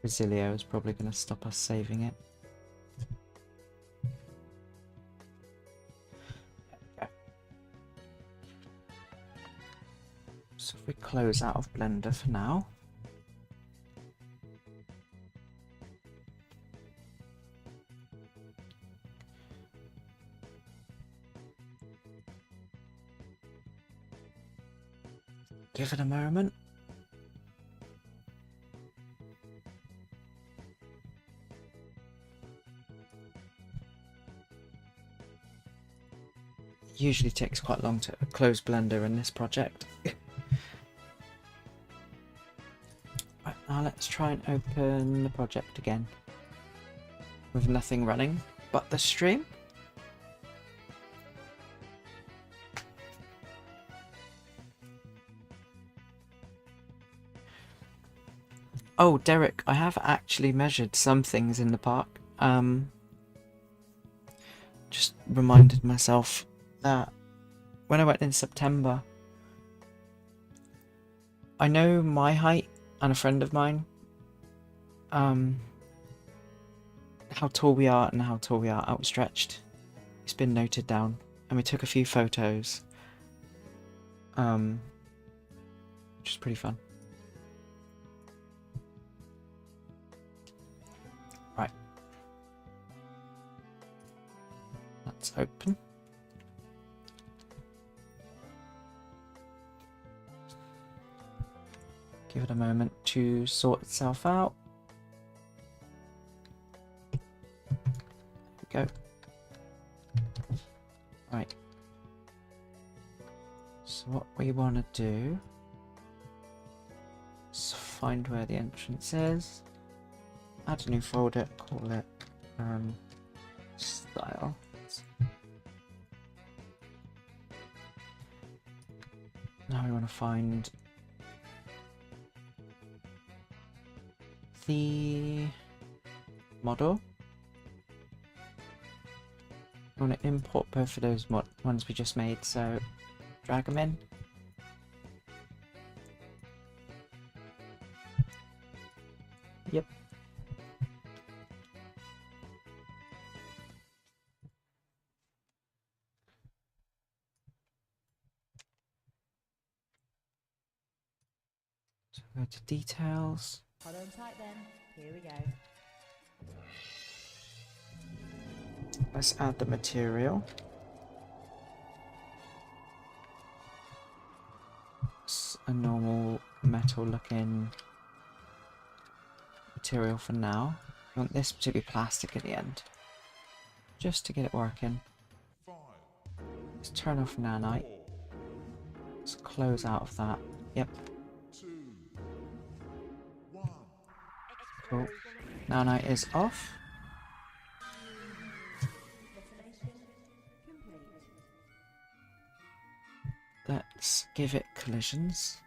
Resilio is probably going to stop us saving it. Okay. So if we close out of Blender for now. Give it a moment. Usually takes quite long to close Blender in this project. Right, now let's try and open the project again with nothing running but the stream. Oh, Derek, I have actually measured some things in the park. Just reminded myself that when I went in September, I know my height and a friend of mine, how tall we are and how tall we are outstretched. It's been noted down, and we took a few photos, which is pretty fun. Right, let's open. Give it a moment to sort itself out. There we go. Right. So what we want to do is find where the entrance is. Add a new folder, call it style. Now we want to find the model. I want to import both of those ones we just made, so drag them in. Yep. So go to details. Hold on tight then. Here we go. Let's add the material. It's a normal metal looking material for now. I want this to be plastic at the end, just to get it working. Let's turn off nanite. Let's close out of that. Yep. Cool. Nanite is off. Let's give it collisions.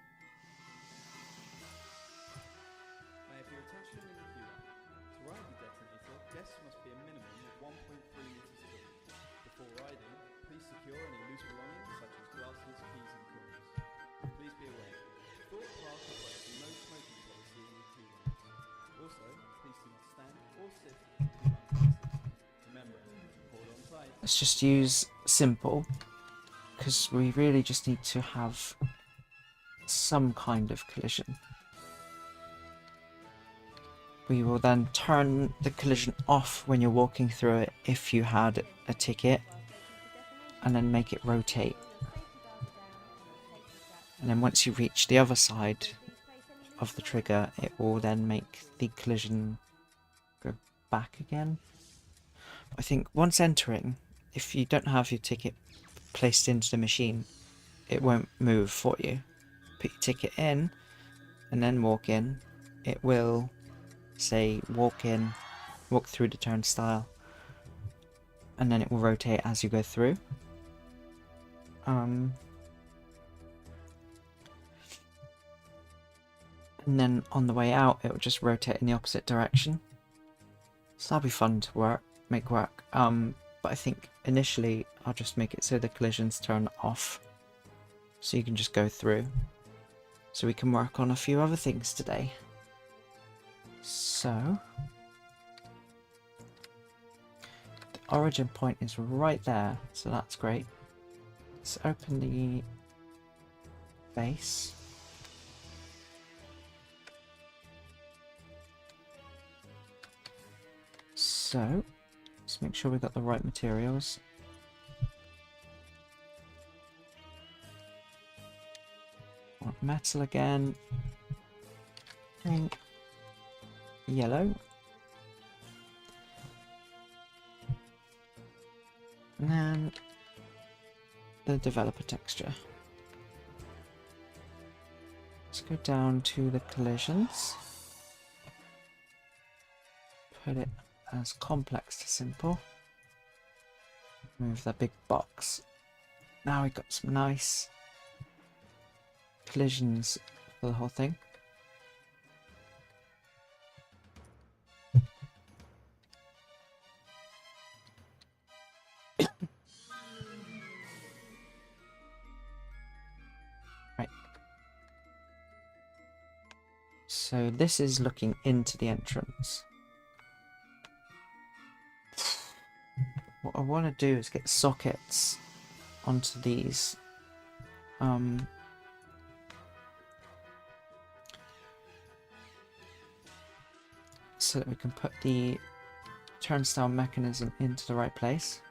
Now, if you're attached to an computer, to ride the detonator, guests must be a minimum of 1.3 meters tall. Before riding, please secure any loose belongings such as glasses, keys and coins. Please be aware, Thorpe Park operates just use simple, because we really just need to have some kind of collision. We will then turn the collision off when you're walking through it if you had a ticket, and then make it rotate. And then once you reach the other side of the trigger, it will then make the collision go back again. I think once entering, if you don't have your ticket placed into the machine, it won't move for you. Put your ticket in and then walk in. It will say walk in, walk through the turnstile, and then it will rotate as you go through. And then on the way out, it will just rotate in the opposite direction. So that'll be fun to make work. But I think initially I'll just make it so the collisions turn off, so you can just go through. So we can work on a few other things today. So the origin point is right there, so that's great. Let's open the base. So let's make sure we've got the right materials. Want metal again. Pink. Yellow. And then the developer texture. Let's go down to the collisions. Put it as complex to simple. Move that big box. Now we've got some nice collisions for the whole thing. Right. So this is looking into the entrance. What I want to do is get sockets onto these. So that we can put the turnstile mechanism into the right place.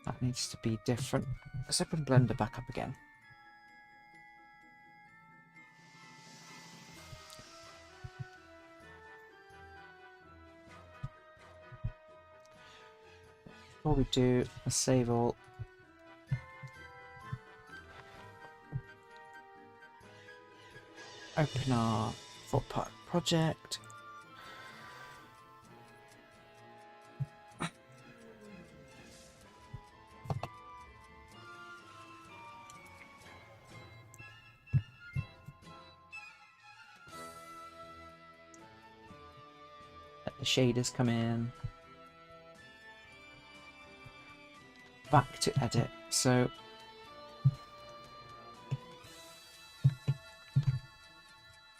That needs to be different. Let's open Blender back up again. Before we do, let's save all. Open our Thorpe project. Let the shaders come in. Back to edit. So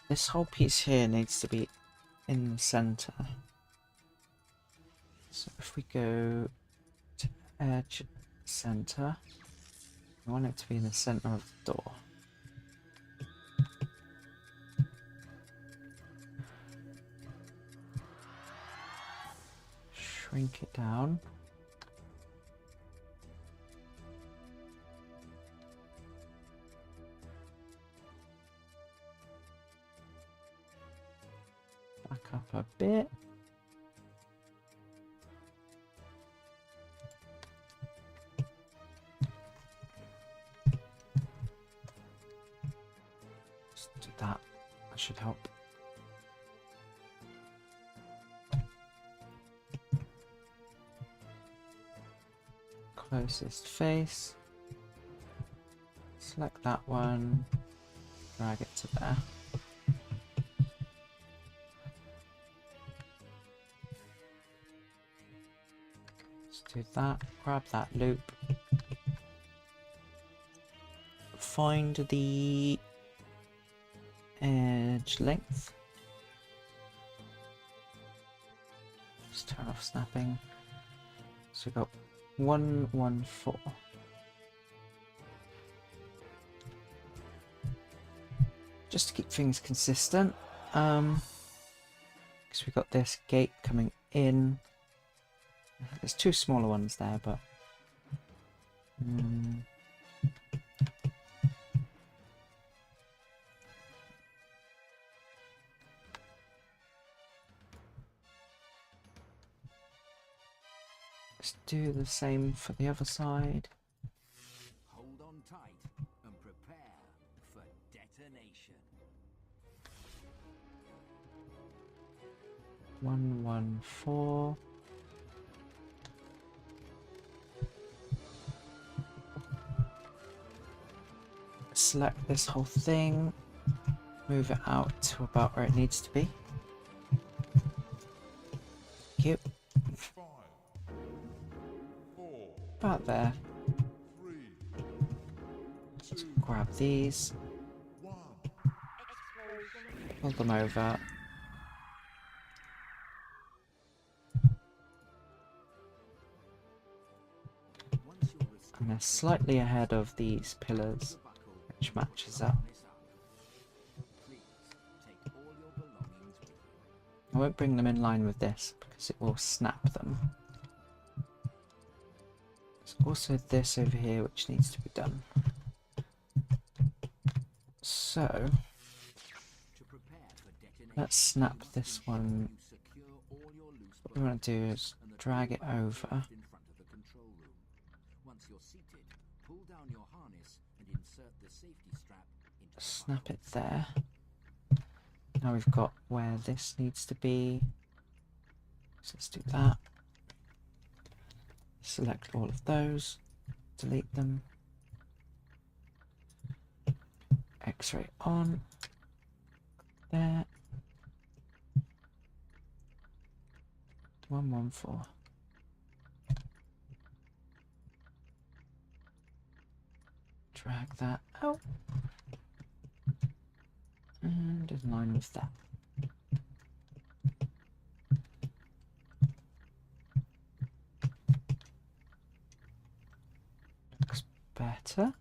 this whole piece here needs to be in the center. So if we go to edge center, we want it to be in the center of the door. Shrink it down. Back up a bit. Just do that. That should help. Closest face. Select that one, drag it to there. Let's do that, grab that loop. Find the edge length. Just turn off snapping. So we've got 114. Just to keep things consistent, because we've got this gate coming in. There's two smaller ones there, but let's do the same for the other side. Hold on tight and prepare for detonation. 114. Select this whole thing, move it out to about where it needs to be. Cute. About there. Just grab these. Pull them over. And they're slightly ahead of these pillars, which matches up. I won't bring them in line with this because it will snap them. There's also this over here which needs to be done. So let's snap this one. What we want to do is drag it over. Once you're seated, pull down your harness and insert the safety strap into the Snap it there. Now we've got where this needs to be. So let's do that. Select all of those. Delete them. X-ray on. There. 114. Drag that out. And in line with that. Looks better.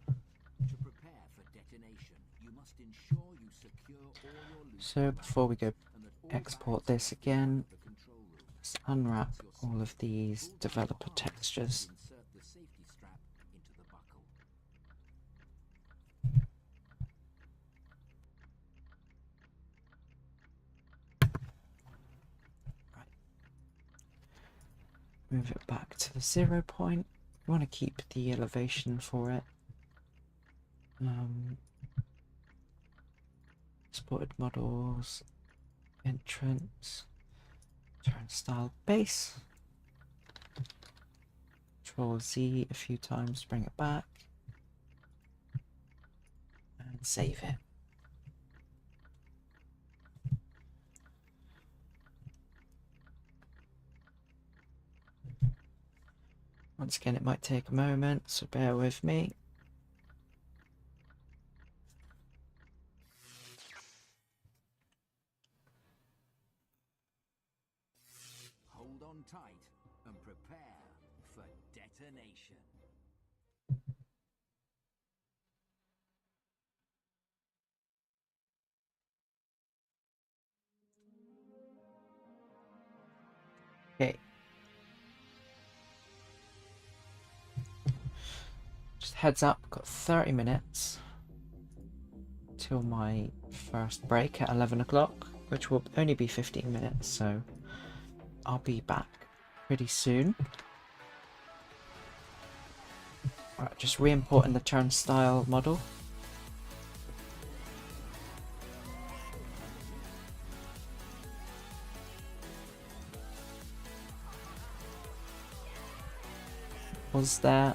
To prepare for detonation, you must ensure you secure all your loose So before we go and that all export bags this are clear again, of the control room. let's unwrap all of these Pull down developer your harness textures. and insert the safety strap into the buckle. Move it back to the 0 point. We want to keep the elevation for it. Exported models, entrance, turn style base. Control Z a few times to bring it back. And save it. Once again, it might take a moment, so bear with me. Hold on tight and prepare for detonation. Okay. Just heads up, got 30 minutes till my first break at 11 o'clock, which will only be 15 minutes, so I'll be back pretty soon. Alright, just re-importing the turnstile model. Was there